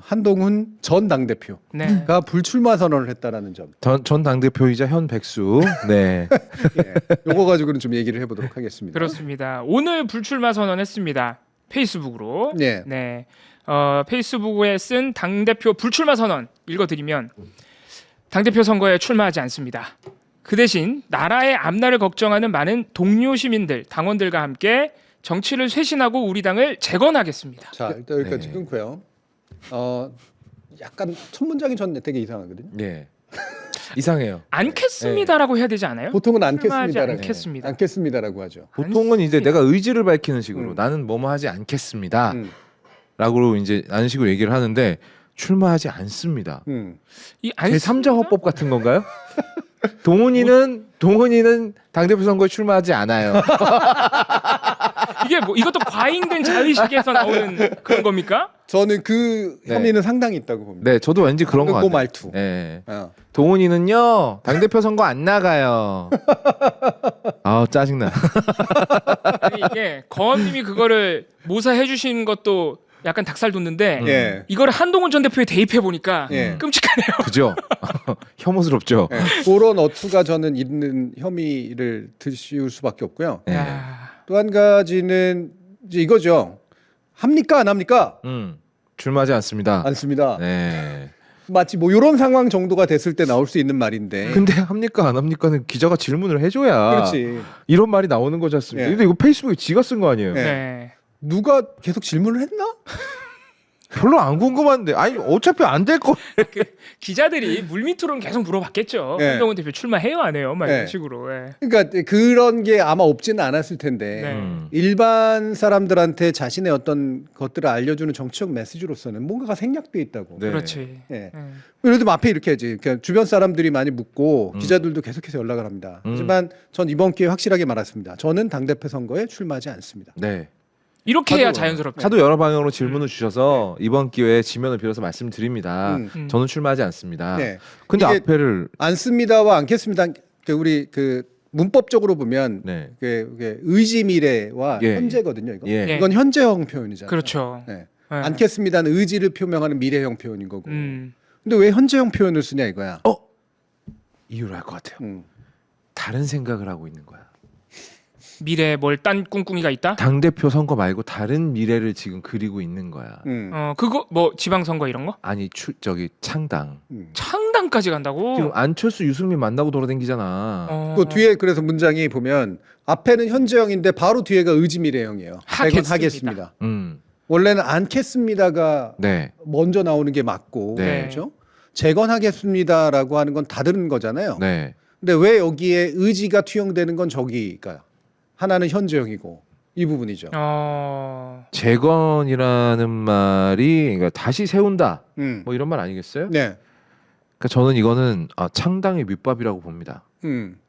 한동훈 전 당대표가 네. 불출마 선언을 했다라는 점. 전 당대표이자 현 백수. 네. 예, 요거 가지고는 좀 얘기를 해보도록 하겠습니다. 그렇습니다. 오늘 불출마 선언했습니다. 페이스북으로. 예. 네. 페이스북에 쓴 당대표 불출마 선언 읽어드리면 당대표 선거에 출마하지 않습니다. 그 대신 나라의 앞날을 걱정하는 많은 동료 시민들, 당원들과 함께 정치를 쇄신하고 우리 당을 재건하겠습니다. 자, 일단 여기까지 네. 끊고요. 약간 첫 문장이 전 되게 이상하거든요. 네. 이상해요. 않겠습니다라고 해야 되지 않아요? 보통은 출마하지 않겠습니다라고 않겠습니다. 않겠습니다라고 하죠. 보통은 이제 내가 의지를 밝히는 식으로 음. 나는 뭐뭐 하지 않겠습니다. 음, 라고 이제 라는 식으로 얘기를 하는데 출마하지 않습니다. 이 제3자 헌법 같은 건가요? 동훈이는 당대표 선거에 출마하지 않아요. 이게 뭐 이것도 과잉된 자의식에서 나오는 그런 겁니까? 저는 그 네. 혐의는 상당히 있다고 봅니다. 네, 저도 왠지 그런 거 그 같아요. 말투. 네. 어. 동훈이는요 당대표 선거 안 나가요. 아 짜증나. 아니, 이게 거원님이 그거를 모사해 주신 것도 약간 닭살 돋는데 예. 이거를 한동훈 전 대표에 대입해 보니까 예. 끔찍하네요. 그죠? 혐오스럽죠. 예. 그런 어투가 저는 있는 혐의를 드실 수밖에 없고요. 네. 야, 또 한 가지는 이제 이거죠. 합니까 안 합니까? 출마하지 않습니다. 않습니다. 네. 마치 뭐 이런 상황 정도가 됐을 때 나올 수 있는 말인데. 근데 합니까 안 합니까는 기자가 질문을 해줘야 그렇지. 이런 말이 나오는 거지 않습니까? 예. 근데 이거 페이스북에 지가 쓴 거 아니에요? 네. 네. 누가 계속 질문을 했나? 별로 안 궁금한데 아니 어차피 안 될 거. 기자들이 물밑으로는 계속 물어봤겠죠. 네. 한동훈 대표 출마해요 안 해요? 막 네. 이런 식으로. 예. 그러니까 그런 게 아마 없지는 않았을 텐데 네. 일반 사람들한테 자신의 어떤 것들을 알려주는 정치적 메시지로서는 뭔가가 생략돼 있다고. 네. 그렇지. 예. 예. 예를 들면 앞에 이렇게 하지. 그러니까 주변 사람들이 많이 묻고 음. 기자들도 계속해서 연락을 합니다. 하지만 전 이번 기회에 확실하게 말했습니다. 저는 당대표 선거에 출마하지 않습니다. 네. 이렇게 해야 하도- 자연스럽죠. 하도 여러 방향으로 질문을 주셔서 이번 기회에 지면을 빌어서 말씀드립니다. 음. 저는 출마하지 않습니다. 네. 근데 이게 앞에를 않습니다와 않겠습니다. 우리 그 문법적으로 보면 네. 그게 의지 미래와 예. 현재거든요. 이거. 예. 예. 이건 현재형 표현이잖아요. 그렇죠. 네. 예. 않겠습니다는 의지를 표명하는 미래형 표현인 거고. 음. 근데 왜 현재형 표현을 쓰냐 이거야. 이유를 알 것 같아요. 음. 다른 생각을 하고 있는 거야. 미래에 뭘 딴 꿍꿍이가 있다? 당 대표 선거 말고 다른 미래를 지금 그리고 있는 거야. 그거 뭐 지방 선거 이런 거? 아니 저기 창당. 창당까지 간다고? 지금 안철수 유승민 만나고 돌아다니잖아. 그 뒤에 그래서 문장이 보면 앞에는 현재형인데 바로 뒤에가 의지 미래형이에요. 하겠습니다. 하겠습니다. 원래는 않겠습니다가 네. 먼저 나오는 게 맞고 네. 그렇죠? 재건하겠습니다라고 하는 건 다 다른 거잖아요. 네. 근데 왜 여기에 의지가 투영되는 건 저기가 하나는 현재형이고 이 부분이죠. 재건이라는 말이 그러니까 다시 세운다. 음. 뭐 이런 말 아니겠어요? 네. 그러니까 저는 이거는 창당의 밑밥이라고 봅니다.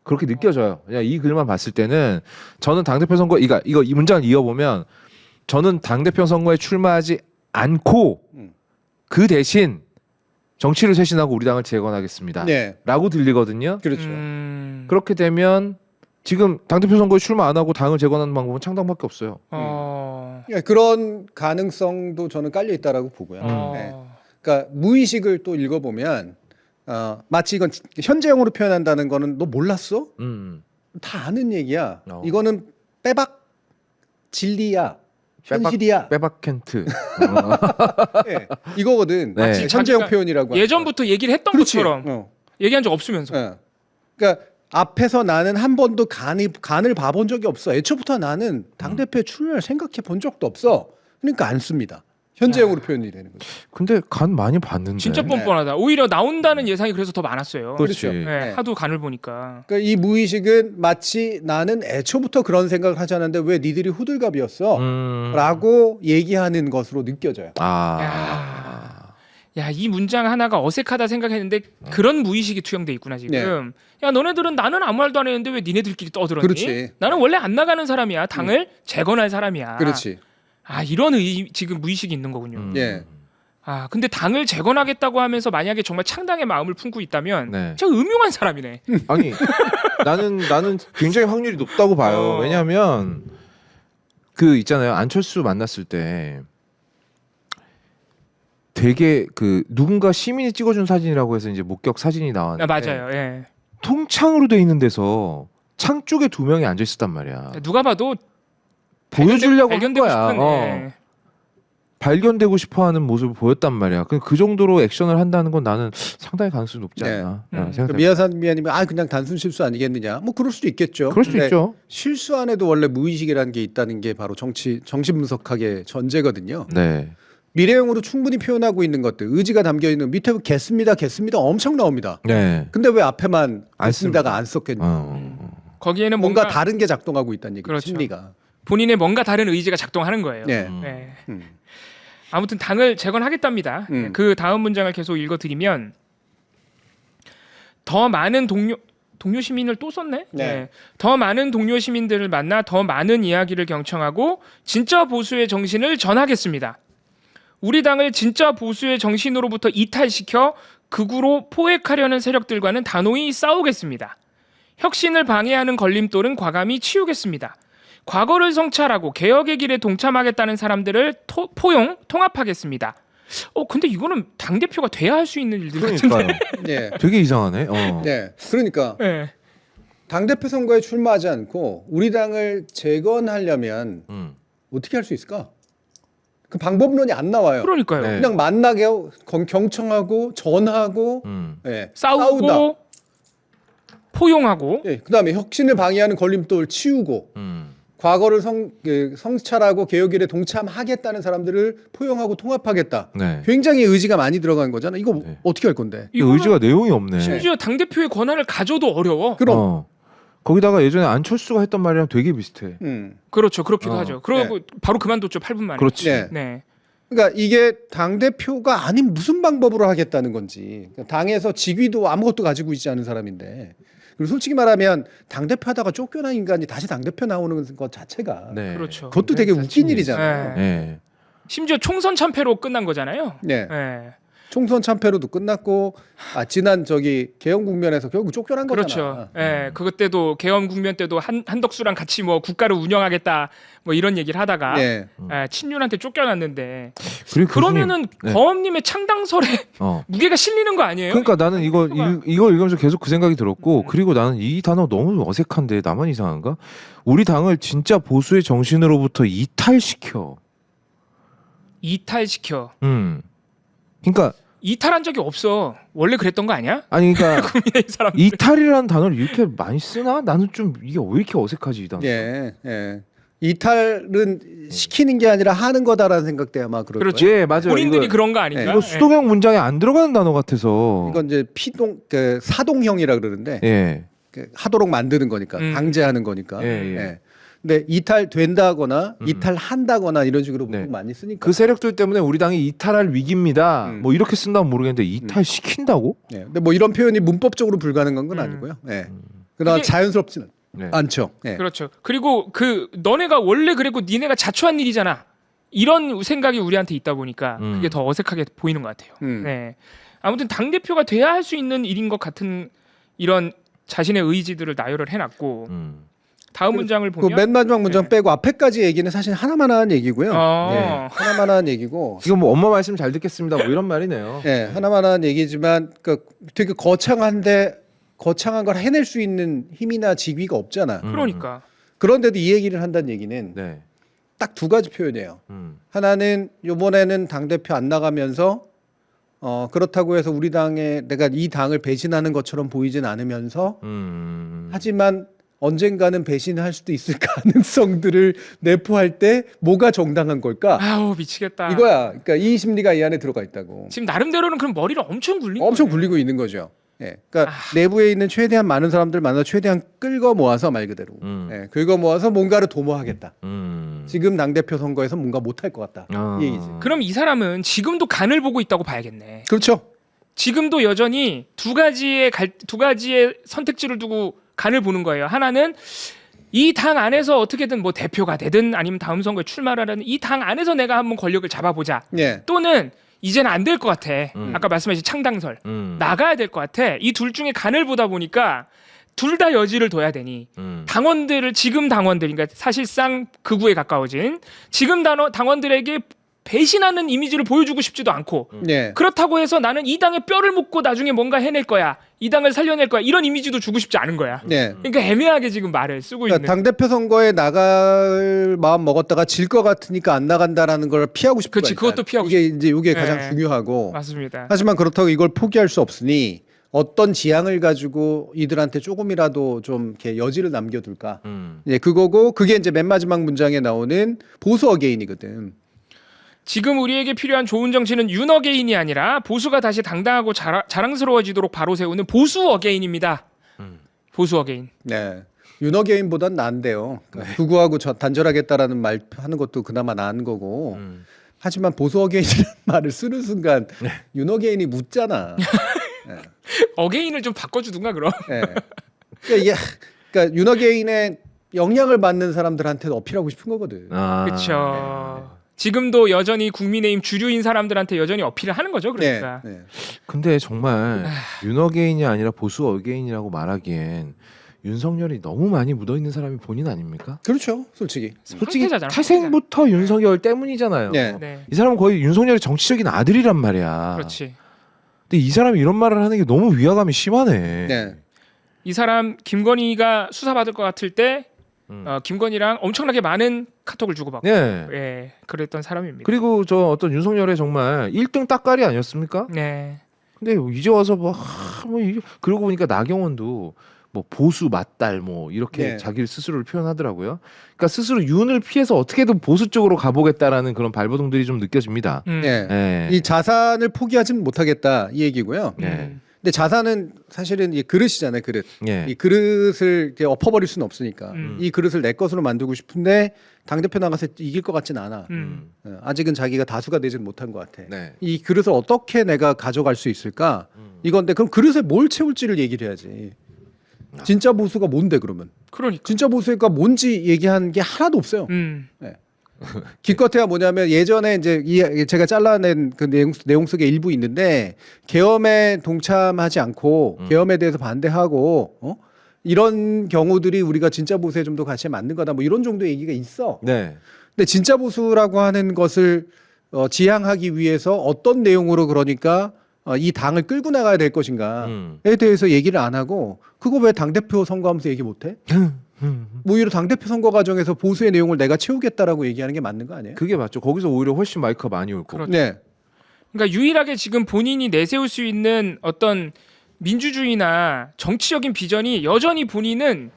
그렇게 느껴져요. 그냥 이 글만 봤을 때는 저는 당대표 선거 이 문장을 이어보면 저는 당대표 선거에 출마하지 않고 그 대신 정치를 쇄신하고 우리 당을 재건하겠습니다. 네. 라고 들리거든요. 그렇죠. 그렇게 되면 지금 당대표 선거에 출마 안 하고 당을 재건하는 방법은 창당밖에 없어요. 예, 그런 가능성도 저는 깔려 있다라고 보고요. 네. 그러니까 무의식을 또 읽어보면 마치 이건 현재형으로 표현한다는 거는 너 몰랐어? 다 아는 얘기야. 이거는 빼박 진리야. 현실이야. 빼박 켄트. 네, 이거거든. 네. 마치 현재형 표현이라고. 예전부터 얘기를 했던 그렇지. 것처럼 얘기한 적 없으면서. 네. 그러니까 앞에서 나는 한 번도 간을 봐본 적이 없어. 애초부터 나는 당대표에 출마를 생각해 본 적도 없어. 그러니까 안 씁니다. 현재형으로 표현이 되는 거죠. 근데 간 많이 봤는데. 진짜 뻔뻔하다. 오히려 나온다는 예상이 그래서 더 많았어요. 그렇지. 그렇죠. 네, 네. 하도 간을 보니까. 그러니까 이 무의식은 마치 나는 애초부터 그런 생각을 하지 않았는데 왜 니들이 호들갑이었어? 라고 얘기하는 것으로 느껴져요. 야, 이 문장 하나가 어색하다 생각했는데 그런 무의식이 투영돼 있구나 지금. 네. 야, 너네들은 나는 아무 말도 안 했는데 왜 니네들끼리 떠들었니? 그렇지. 나는 원래 안 나가는 사람이야. 당을 재건할 사람이야. 그렇지. 이런 지금 무의식이 있는 거군요. 예. 근데 당을 재건하겠다고 하면서 만약에 정말 창당의 마음을 품고 있다면 네. 진짜 음흉한 사람이네. 아니 나는 굉장히 확률이 높다고 봐요. 왜냐하면 그 있잖아요. 안철수 만났을 때 되게 그 누군가 시민이 찍어준 사진이라고 해서 이제 목격 사진이 나왔는데 맞아요. 예. 통창으로 돼 있는 데서 창 쪽에 2명이 앉아 있었단 말이야. 누가 봐도 보여주려고 한 발견되고 거야. 싶은, 예. 발견되고 싶어하는 모습을 보였단 말이야. 그 정도로 액션을 한다는 건 나는 상당히 가능성이 높지 네. 않나 그러니까 미아산 미아님이 그냥 단순 실수 아니겠느냐. 뭐 그럴 수도 있겠죠. 그럴 수도 근데 있죠. 실수 안에도 원래 무의식이라는 게 있다는 게 바로 정신분석학의 전제거든요. 네. 미래형으로 충분히 표현하고 있는 것들, 의지가 담겨 있는 밑에 겠습니다 엄청 나옵니다. 네. 근데 왜 앞에만 안 겠습니다가 안 썼겠냐? 거기에는 뭔가 뭔가 다른 게 작동하고 있다는 얘기죠. 그렇죠. 심리가. 본인의 뭔가 다른 의지가 작동하는 거예요. 네. 예. 음. 아무튼 당을 재건하겠답니다. 그 다음 문장을 계속 읽어드리면 더 많은 동료 시민을 또 썼네. 네. 예. 더 많은 동료 시민들을 만나 더 많은 이야기를 경청하고 진짜 보수의 정신을 전하겠습니다. 우리 당을 진짜 보수의 정신으로부터 이탈시켜 극우로 포획하려는 세력들과는 단호히 싸우겠습니다. 혁신을 방해하는 걸림돌은 과감히 치우겠습니다. 과거를 성찰하고 개혁의 길에 동참하겠다는 사람들을 통합하겠습니다. 근데 이거는 당대표가 돼야 할 수 있는 일들 같은데. 그러니까요. 네. 되게 이상하네. 네. 그러니까 네. 당대표 선거에 출마하지 않고 우리 당을 재건하려면 어떻게 할 수 있을까? 그 방법론이 안 나와요. 그러니까요. 네. 그냥 만나게 경청하고 전하고 예, 싸우고 싸우다. 포용하고 예, 그다음에 혁신을 방해하는 걸림돌 치우고 과거를 성찰하고 개혁일에 동참하겠다는 사람들을 포용하고 통합하겠다. 네. 굉장히 의지가 많이 들어간 거잖아. 이거 네. 어떻게 할 건데? 이거는 의지가 내용이 없네. 심지어 당대표의 권한을 가져도 어려워. 그럼 거기다가 예전에 안철수가 했던 말이랑 되게 비슷해. 그렇죠. 그렇기도 어. 하죠. 그러고 바로 그만뒀죠. 8분 만에. 그렇지. 네. 네. 그러니까 이게 당 대표가 아닌 무슨 방법으로 하겠다는 건지. 그러니까 당에서 직위도 아무것도 가지고 있지 않은 사람인데. 그리고 솔직히 말하면 당 대표 하다가 쫓겨난 인간이 다시 당 대표 나오는 것 자체가 네. 그렇죠. 그것도 되게 웃긴 일이잖아요. 네. 네. 심지어 총선 참패로 끝난 거잖아요. 네. 네. 총선 참패로도 끝났고 지난 개헌 국면에서 결국 쫓겨난 그렇죠. 거잖아. 예, 그것 때도 개헌 국면 때도 한덕수랑 같이 뭐 국가를 운영하겠다 뭐 이런 얘기를 하다가 네. 친윤한테 쫓겨났는데 그리고 그러면은 네. 범님의 창당설에 무게가 실리는 거 아니에요? 그러니까 나는 이거 읽으면서 계속 그 생각이 들었고 그리고 나는 이 단어 너무 어색한데 나만 이상한가? 우리 당을 진짜 보수의 정신으로부터 이탈시켜. 이탈시켜. 그러니까 이탈한 적이 없어. 원래 그랬던 거 아니야? 아니 그러니까 국민의 사람. 이탈이라는 단어를 이렇게 많이 쓰나? 나는 좀 이게 왜 이렇게 어색하지 이 단어? 예. 예. 이탈은 시키는 게 아니라 하는 거다라는 생각 때 아마 그럴 그렇죠. 거예요. 예, 맞아요. 본인들이 이거, 그런 거 아닌가? 이거 수동형 문장에 안 들어가는 단어 같아서. 이건 이제 사동형이라 그러는데 예. 하도록 만드는 거니까 강제하는 거니까. 예. 근데 이탈된다거나 이탈한다거나 이런 식으로 네. 보통 많이 쓰니까. 그 세력들 때문에 우리 당이 이탈할 위기입니다. 뭐 이렇게 쓴다면 모르겠는데 이탈시킨다고? 네. 근데 뭐 이런 표현이 문법적으로 불가능한 건 아니고요. 네. 그러나 이게- 자연스럽지는 네. 않죠. 네. 그렇죠. 그리고 너네가 원래 그랬고 니네가 자초한 일이잖아. 이런 생각이 우리한테 있다 보니까 그게 더 어색하게 보이는 것 같아요. 네. 아무튼 당 대표가 돼야 할 수 있는 일인 것 같은 이런 자신의 의지들을 나열을 해놨고 다음 문장을 보면 맨 마지막 문장 네. 빼고 앞에까지 얘기는 사실 하나만 하는 얘기고요. 어. 하나만 하는 얘기고. 이거 뭐 엄마 말씀 잘 듣겠습니다. 뭐 이런 말이네요. 네, 하나만 하는 얘기지만 되게 거창한 걸 해낼 수 있는 힘이나 직위가 없잖아. 그러니까 그런데도 이 얘기를 한다는 얘기는 네. 딱 두 가지 표현이에요. 하나는 이번에는 당 대표 안 나가면서 그렇다고 해서 우리 당에 내가 이 당을 배신하는 것처럼 보이진 않으면서 하지만 언젠가는 배신할 수도 있을 가능성들을 내포할 때 뭐가 정당한 걸까? 아우 미치겠다. 이거야. 그러니까 이 심리가 이 안에 들어가 있다고. 지금 나름대로는 그럼 머리를 엄청 굴린 엄청 거예요. 굴리고 있는 거죠. 예. 그러니까 내부에 있는 최대한 많은 사람들 만나 최대한 끌고 모아서 말 그대로. 예. 긁어 모아서 뭔가를 도모하겠다. 지금 당대표 선거에서 뭔가 못할 것 같다. 이 얘기지. 그럼 이 사람은 지금도 간을 보고 있다고 봐야겠네. 그렇죠. 지금도 여전히 두 가지의 선택지를 두고 간을 보는 거예요. 하나는 이 당 안에서 어떻게든 뭐 대표가 되든 아니면 다음 선거에 출마를 하든 이 당 안에서 내가 한번 권력을 잡아보자. 예. 또는 이제는 안 될 것 같아. 아까 말씀하신 창당설. 나가야 될 것 같아. 이 둘 중에 간을 보다 보니까 둘 다 여지를 둬야 되니 지금 당원들, 그러니까 사실상 극우에 가까워진 지금 당원들에게 배신하는 이미지를 보여주고 싶지도 않고 네. 그렇다고 해서 나는 이 당의 뼈를 묻고 나중에 뭔가 해낼 거야. 이 당을 살려낼 거야. 이런 이미지도 주고 싶지 않은 거야. 네. 그러니까 애매하게 지금 말을 쓰고 있는. 그러니까 당대표 선거에 나갈 마음 먹었다가 질 것 같으니까 안 나간다라는 걸 피하고 싶은 그렇지, 거야. 그것도 피하고 이게 이제 이게 네. 가장 중요하고. 맞습니다. 하지만 그렇다고 이걸 포기할 수 없으니 어떤 지향을 가지고 이들한테 조금이라도 좀 이렇게 여지를 남겨둘까. 예, 그거고 그게 이제 맨 마지막 문장에 나오는 보수 어게인이거든. 지금 우리에게 필요한 좋은 정치는 윤어게인이 아니라 보수가 다시 당당하고 자랑스러워지도록 바로 세우는 보수 어게인입니다. 보수 어게인. 네. 윤어게인보단 나은데요. 그러니까 구구하고 단절하겠다라는 말 하는 것도 그나마 나은 거고. 하지만 보수 어게인이라는 말을 쓰는 순간 윤어게인이 묻잖아. 어게인을 좀 바꿔주든가 그럼. 네. 그러니까 윤어게인의 영향을 받는 사람들한테는 어필하고 싶은 거거든. 그렇죠. 지금도 여전히 국민의힘 주류인 사람들한테 여전히 어필을 하는 거죠. 그러니까. 네. 근데 정말 윤어게인이 아니라 보수 어게인이라고 말하기엔 윤석열이 너무 많이 묻어있는 사람이 본인 아닙니까? 그렇죠. 솔직히. 솔직히 황태자잖아, 태생부터 윤석열 때문이잖아요. 네. 네. 이 사람은 거의 윤석열의 정치적인 아들이란 말이야. 그렇지. 근데 이 사람이 이런 말을 하는 게 너무 위화감이 심하네. 네. 이 사람 김건희가 수사받을 것 같을 때 김건희랑 엄청나게 많은 카톡을 주고받고 네. 예, 그랬던 사람입니다. 그리고 저 어떤 윤석열의 정말 1등 따까리 아니었습니까? 네. 근데 이제 와서 그러고 보니까 나경원도 뭐 보수 맞달 뭐 이렇게 네. 자기를 스스로를 표현하더라고요. 그러니까 스스로 윤을 피해서 어떻게든 보수 쪽으로 가보겠다라는 그런 발버둥들이 좀 느껴집니다. 네. 네. 이 자산을 포기하지는 못하겠다 이 얘기고요. 네. 근데 자산은 사실은 이 그릇이잖아요. 그릇. 네. 이 그릇을 이렇게 엎어버릴 수는 없으니까 음. 이 그릇을 내 것으로 만들고 싶은데 당 대표 나가서 이길 것 같진 않아. 아직은 자기가 다수가 되지는 못한 것 같아. 네. 이 그릇을 어떻게 내가 가져갈 수 있을까? 이건데 그럼 그릇에 뭘 채울지를 얘기를 해야지. 진짜 보수가 뭔데 그러면? 그러니까. 진짜 보수가 뭔지 얘기한 게 하나도 없어요. 기껏해야 뭐냐면 예전에 이제 제가 잘라낸 그 내용 속에 일부 있는데 계엄에 동참하지 않고 계엄에 대해서 반대하고 이런 경우들이 우리가 진짜 보수에 좀 더 같이 맞는 거다 뭐 이런 정도 얘기가 있어. 네. 근데 진짜 보수라고 하는 것을 지향하기 위해서 어떤 내용으로 그러니까 이 당을 끌고 나가야 될 것인가에 대해서 얘기를 안 하고 그거 왜 당대표 선거하면서 얘기 못해? 뭐 오히려 당대표 선거 과정에서 보수의 내용을 내가 채우겠다라고 얘기하는 게 맞는 거 아니에요? 그게 맞죠. 거기서 오히려 훨씬 마이크가 많이 올 거고. 그렇죠. 네. 그러니까 유일하게 지금 본인이 내세울 수 있는 어떤 민주주의나 정치적인 비전이 여전히 본인은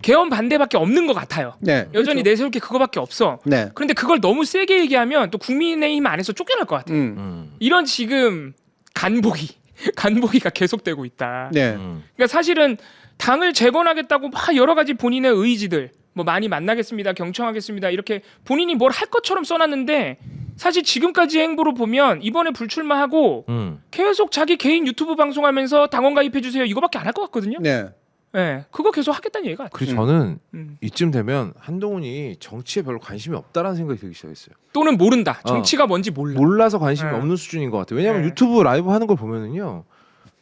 계엄 반대밖에 없는 것 같아요. 네. 여전히 그렇죠. 내세울 게 그거밖에 없어. 네. 그런데 그걸 너무 세게 얘기하면 또 국민의힘 안에서 쫓겨날 것 같아요. 이런 지금 간보기가 계속되고 있다. 네. 그러니까 사실은 당을 재건하겠다고 막 여러 가지 본인의 의지들 뭐 많이 만나겠습니다, 경청하겠습니다 이렇게 본인이 뭘 할 것처럼 써놨는데 사실 지금까지 행보로 보면 이번에 불출마하고 계속 자기 개인 유튜브 방송하면서 당원 가입해 주세요 이거밖에 안 할 것 같거든요. 네. 네, 그거 계속 하겠다는 얘기가. 그리고 저는 음. 이쯤 되면 한동훈이 정치에 별로 관심이 없다라는 생각이 들기 시작했어요. 또는 모른다. 정치가 뭔지 몰라. 몰라서 관심이 네. 없는 수준인 것 같아요. 왜냐하면 네. 유튜브 라이브 하는 걸 보면은요.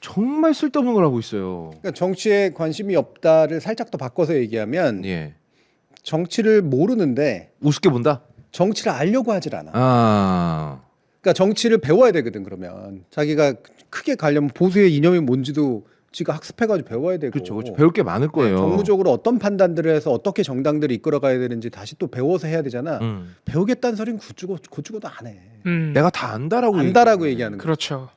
정말 쓸데없는 걸 하고 있어요. 그러니까 정치에 관심이 없다를 살짝 더 바꿔서 얘기하면 예. 정치를 모르는데 우습게 본다? 정치를 알려고 하질 않아. 아. 그러니까 정치를 배워야 되거든. 그러면 자기가 크게 가려면 보수의 이념이 뭔지도 지가 학습해가지고 배워야 되고. 그렇죠. 그렇죠. 배울 게 많을 거예요. 정무적으로 어떤 판단들을 해서 어떻게 정당들을 이끌어가야 되는지 다시 또 배워서 해야 되잖아. 배우겠다는 소리는 고추고도 안 해. 내가 다 안다라고 안다라고 얘기하는 거. 그렇죠.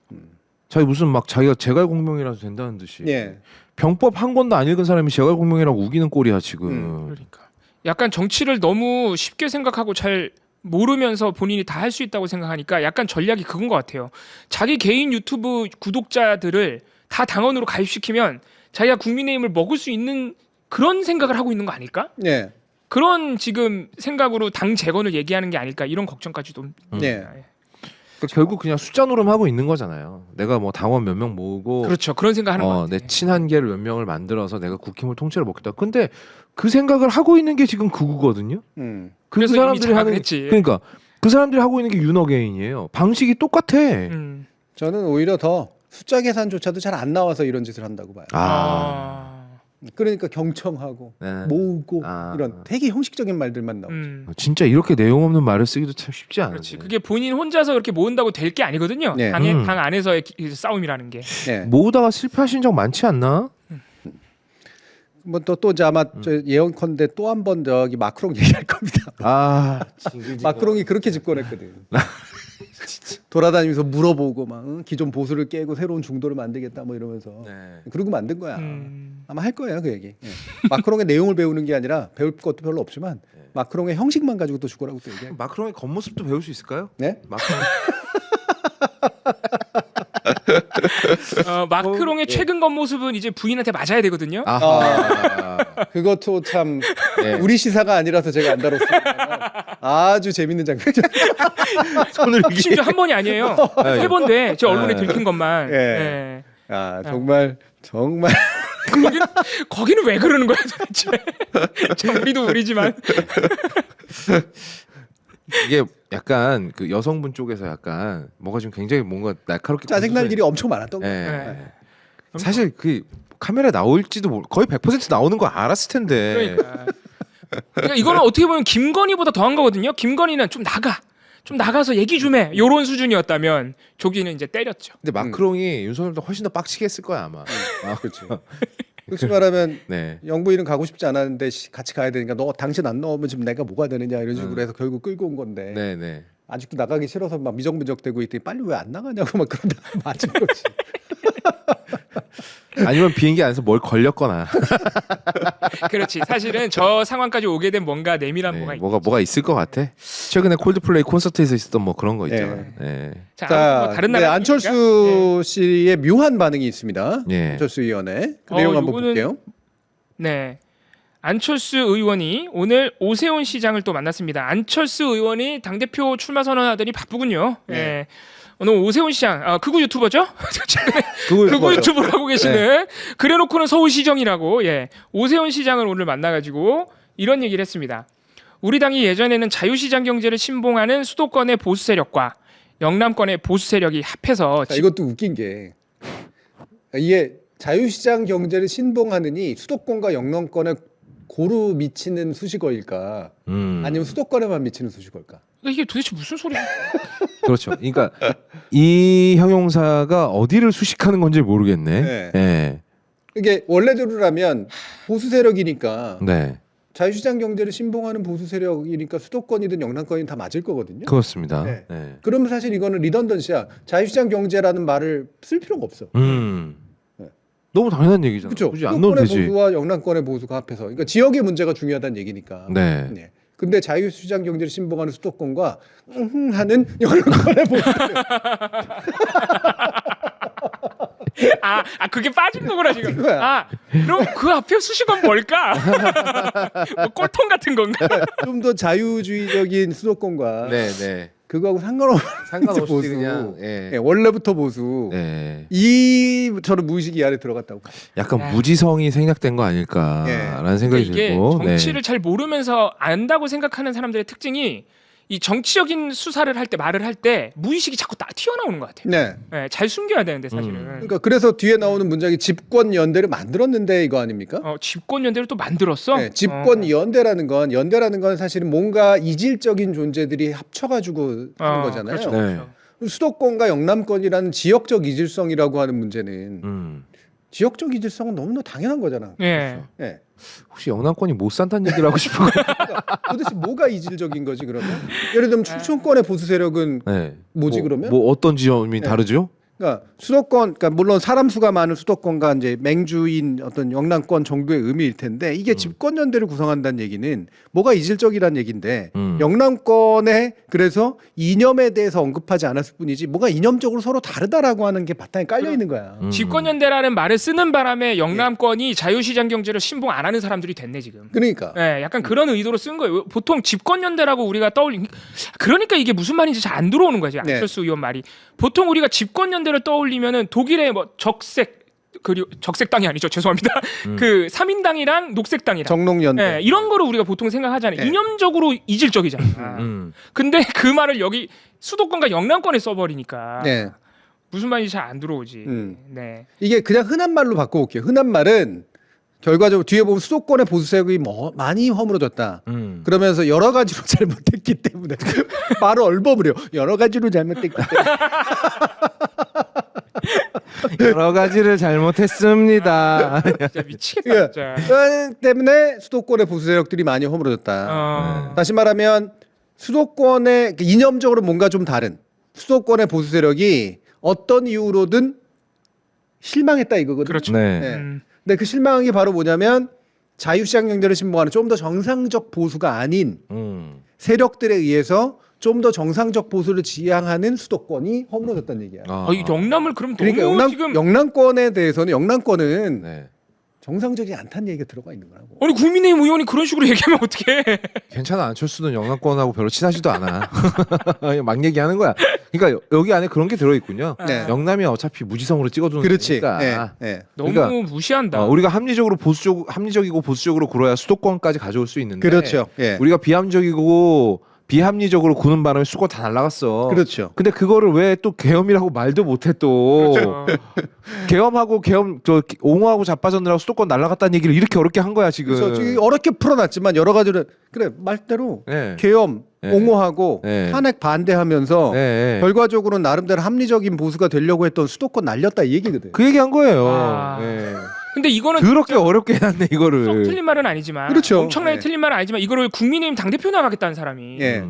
자기 무슨 막 자기가 제갈공명이라도 된다는 듯이. 예. 병법 한 권도 안 읽은 사람이 제갈공명이라고 우기는 꼴이야 지금. 그러니까 약간 정치를 너무 쉽게 생각하고 잘 모르면서 본인이 다 할 수 있다고 생각하니까 약간 전략이 그건 것 같아요. 자기 개인 유튜브 구독자들을 다 당원으로 가입시키면 자기가 국민의힘을 먹을 수 있는 그런 생각을 하고 있는 거 아닐까? 예. 그런 지금 생각으로 당 재건을 얘기하는 게 아닐까 이런 걱정까지도. 예. 그러니까 결국 그냥 숫자 노름하고 있는 거잖아요. 내가 뭐 당원 몇 명 모으고 그렇죠. 그런 생각하는 거 내 같아요. 친한계를 몇 명을 만들어서 내가 국힘을 통째로 먹겠다. 근데 그 생각을 하고 있는 게 지금 극우거든요. 그 그래서 이미 사람들이 하는 장악을 했지. 그러니까 그 사람들이 하고 있는 게 윤어게인이에요. 방식이 똑같아. 저는 오히려 더 숫자 계산조차도 잘 안 나와서 이런 짓을 한다고 봐요. 아. 그러니까 경청하고 네. 모으고 아. 이런 되게 형식적인 말들만 나오죠. 진짜 이렇게 내용 없는 말을 쓰기도 참 쉽지 않은데. 그렇지. 그게 본인 혼자서 그렇게 모은다고 될 게 아니거든요. 네. 당 안에서의 싸움이라는 게. 네. 모으다가 실패하신 적 많지 않나? 뭐또 이제 아마 저 예언컨대 또 한 번 저기 마크롱 얘기할 겁니다. 아, 마크롱이 그렇게 집권했거든. 돌아다니면서 물어보고 막 응? 기존 보수를 깨고 새로운 중도를 만들겠다 뭐 이러면서 네. 그러고 만든 거야. 아마 할 거예요 그 얘기. 예. 마크롱의 내용을 배우는 게 아니라 배울 것도 별로 없지만 마크롱의 형식만 가지고 또 죽으라고 또 얘기해. 마크롱의 겉모습도 배울 수 있을까요? 네? 마크롱. 마크롱의 최근 겉모습은 이제 부인한테 맞아야 되거든요. 아하. 그것도 참 네. 우리 시사가 아니라서 제가 안 다뤘습니다. 아주 재밌는 장면이죠. 손을 이게. 심지어 한 번이 아니에요. 네. 3번 돼. 저 언론에 들킨 것만. 예. 예. 아 정말 거기는 왜 그러는 거야 도대체? 참 우리도 우리지만. 이게 약간 그 여성분 쪽에서 약간 뭐가 좀 굉장히 뭔가 날카롭게 짜증날 일이 엄청 많았던 예. 거예요. 네. 사실 그 카메라에 나올지도 거의 100% 나오는 거 알았을 텐데. 그러니까 이거는 어떻게 보면 김건희보다 더한 거거든요. 김건희는 좀 나가서 얘기 좀 해. 요런 수준이었다면 조기는 이제 때렸죠. 근데 마크롱이 윤석열보다 훨씬 더 빡치게 했을 거야 아마. 아 그렇죠. 그렇지 말하면 네. 영부인은 가고 싶지 않았는데 같이 가야 되니까 너 당신 안 넣으면 지금 내가 뭐가 되느냐 이런 식으로 해서 결국 끌고 온 건데 네네. 아직도 나가기 싫어서 막 미적미적대고 있더니 빨리 왜 안 나가냐고 막 그러다 맞은 거지. 아니면 비행기 안에서 뭘 걸렸거나. 그렇지. 사실은 저 상황까지 오게 된 뭔가 내밀한 네, 뭐가 있 뭐가 있을 것 같아. 최근에 콜드플레이 콘서트에서 있었던 뭐 그런 거 있잖아. 네. 자, 자, 뭐 다른 네, 나라 안철수 씨의 묘한 반응이 있습니다. 예. 안철수 의원의 그 내용 한번 요거는- 볼게요. 네. 안철수 의원이 오늘 오세훈 시장을 또 만났습니다. 안철수 의원이 당대표 출마 선언하더니 바쁘군요. 네. 예. 오늘 오세훈 시장, 극우 유튜버죠? 그거 극우 유튜브를 하고 계시는 그래놓고는 서울시정이라고 오세훈 시장을 오늘 만나가지고 이런 얘기를 했습니다. 우리 당이 예전에는 자유시장 경제를 신봉하는 수도권의 보수 세력과 영남권의 보수 세력이 합해서 자, 이것도 웃긴 게 이게 자유시장 경제를 신봉하느니 수도권과 영남권에 고루 미치는 수식어일까 아니면 수도권에만 미치는 수식어일까? 이게 도대체 무슨 소리야? 그렇죠. 그러니까 이 형용사가 어디를 수식하는 건지 모르겠네. 네. 네. 이게 원래대로라면 보수 세력이니까 네. 자유시장 경제를 신봉하는 보수 세력이니까 수도권이든 영남권이든 다 맞을 거거든요. 그렇습니다. 네. 네. 그러면 사실 이거는 리던던시야. 자유시장 경제라는 말을 쓸 필요가 없어. 네. 너무 당연한 얘기잖아. 그렇죠. 굳이 안 넣어도 수도권의 되지. 보수와 영남권의 보수가 합해서, 그러니까 지역의 문제가 중요하다는 얘기니까. 네. 네. 근데 자유시장 경제를 신봉하는 수도권과 하는 영남권의 보수. 그게 빠진 거구나 지금. 빠진 거야. 그럼 그 앞에 수식어는 뭘까? 뭐 꼴통 같은 건가? 좀 더 자유주의적인 수도권과 네, 네. 그거하고 상관없이 상관없이 보수. 그냥 예. 네, 원래부터 보수. 네. 이 저는 무의식 이 안에 들어갔다고 봐요. 약간 야. 무지성이 생략된 거 아닐까라는 생각이 이게 들고. 정치를 네. 잘 모르면서 안다고 생각하는 사람들의 특징이 이 정치적인 수사를 할 때 말을 할 때 무의식이 자꾸 튀어나오는 것 같아요. 네. 네, 잘 숨겨야 되는데 사실은. 그러니까 그래서 뒤에 나오는 문장이 집권 연대를 만들었는데 이거 아닙니까? 집권 연대를 또 만들었어. 네, 집권 연대라는 건 사실은 뭔가 이질적인 존재들이 합쳐가지고 하는 거잖아요. 그렇죠, 네. 그렇죠. 수도권과 영남권이라는 지역적 이질성이라고 하는 문제는 지역적 이질성은 너무나 당연한 거잖아. 예. 네. 혹시 영남권이 못 산다는 얘기를 하고 싶은 거예요? 도대체 뭐가 이질적인 거지 그러면? 예를 들면 충청권의 보수 세력은 네. 뭐지 그러면? 뭐 어떤 지점이 네. 다르죠? 그러니까 수도권, 그러니까 물론 사람 수가 많은 수도권과 이제 맹주인 어떤 영남권 정도의 의미일 텐데 이게 집권 연대를 구성한다는 얘기는 뭐가 이질적이라는 얘기인데 영남권에 그래서 이념에 대해서 언급하지 않았을 뿐이지 뭐가 이념적으로 서로 다르다라고 하는 게 바탕에 깔려 있는 거야. 집권 연대라는 말을 쓰는 바람에 영남권이 자유시장 경제를 신봉 안 하는 사람들이 됐네 지금. 그러니까. 네, 약간 그런 의도로 쓴 거예요. 보통 집권 연대라고 우리가 그러니까 이게 무슨 말인지 잘 안 들어오는 거지. 네. 안철수 의원 말이. 보통 우리가 집권 연대를 떠올리면은 독일의 뭐 그리고 적색당이 아니죠. 죄송합니다. 그 3인당이랑 녹색당이랑 정농연대. 네, 이런 거를 우리가 보통 생각하잖아요. 네. 이념적으로 이질적이잖아. 근데 그 말을 여기 수도권과 영남권에 써버리니까 네. 무슨 말인지 잘 안 들어오지. 네. 이게 그냥 흔한 말로 바꿔볼게요. 흔한 말은 결과적으로 뒤에 보면 수도권의 보수 세력이 많이 허물어졌다. 그러면서 여러 가지로 잘못했기 때문에 말을 얼버무려. 여러 가지로 잘못했기 때문에. 여러 가지를 잘못했습니다. 진짜 미치겠다 진짜. 그 때문에 수도권의 보수 세력들이 많이 허물어졌다. 다시 말하면 수도권의 이념적으로 뭔가 좀 다른 수도권의 보수 세력이 어떤 이유로든 실망했다 이거거든요. 그렇죠. 네. 네. 근데 그 실망한 게 바로 뭐냐면 자유시장 경제를 신봉하는 좀 더 정상적 보수가 아닌 세력들에 의해서 좀 더 정상적 보수를 지향하는 수도권이 허물어졌다는 얘기야. 이 영남을 그럼 그러니까 너무 지금 영남권에 대해서는 영남권은 네. 정상적이지 않다는 얘기가 들어가 있는 거라고. 아니 국민의힘 의원이 그런 식으로 얘기하면 어떡해? 괜찮아. 안철수는 영남권하고 별로 친하지도 않아. 막 얘기하는 거야. 그러니까 여기 안에 그런 게 들어있군요. 네. 영남이 어차피 무지성으로 찍어두는 그렇지. 거니까. 네. 네. 너무 그러니까, 무시한다. 우리가 합리적이고 보수적으로 굴어야 수도권까지 가져올 수 있는데 그렇죠. 예. 우리가 비합리적으로 구는 바람에 수도권 다 날라갔어. 그렇죠. 근데 그거를 왜 또 계엄이라고 말도 못해 또. 그렇죠. 계엄 옹호하고 자빠졌느라고 수도권 날라갔다는 얘기를 이렇게 어렵게 한 거야 지금. 그래서 지금 어렵게 풀어놨지만 여러 가지를 그래 말대로 네. 계엄 네. 옹호하고 네. 탄핵 반대하면서 네. 결과적으로 나름대로 합리적인 보수가 되려고 했던 수도권 날렸다 이 얘기거든. 그 얘기한 거예요. 아. 네. 근데 이거는 그렇게 어렵게 해놨네 쏙 이거를. 틀린 말은 아니지만 그렇죠. 엄청나게 네. 틀린 말은 아니지만 이거를 국민의힘 당대표 나가겠다는 사람이 예.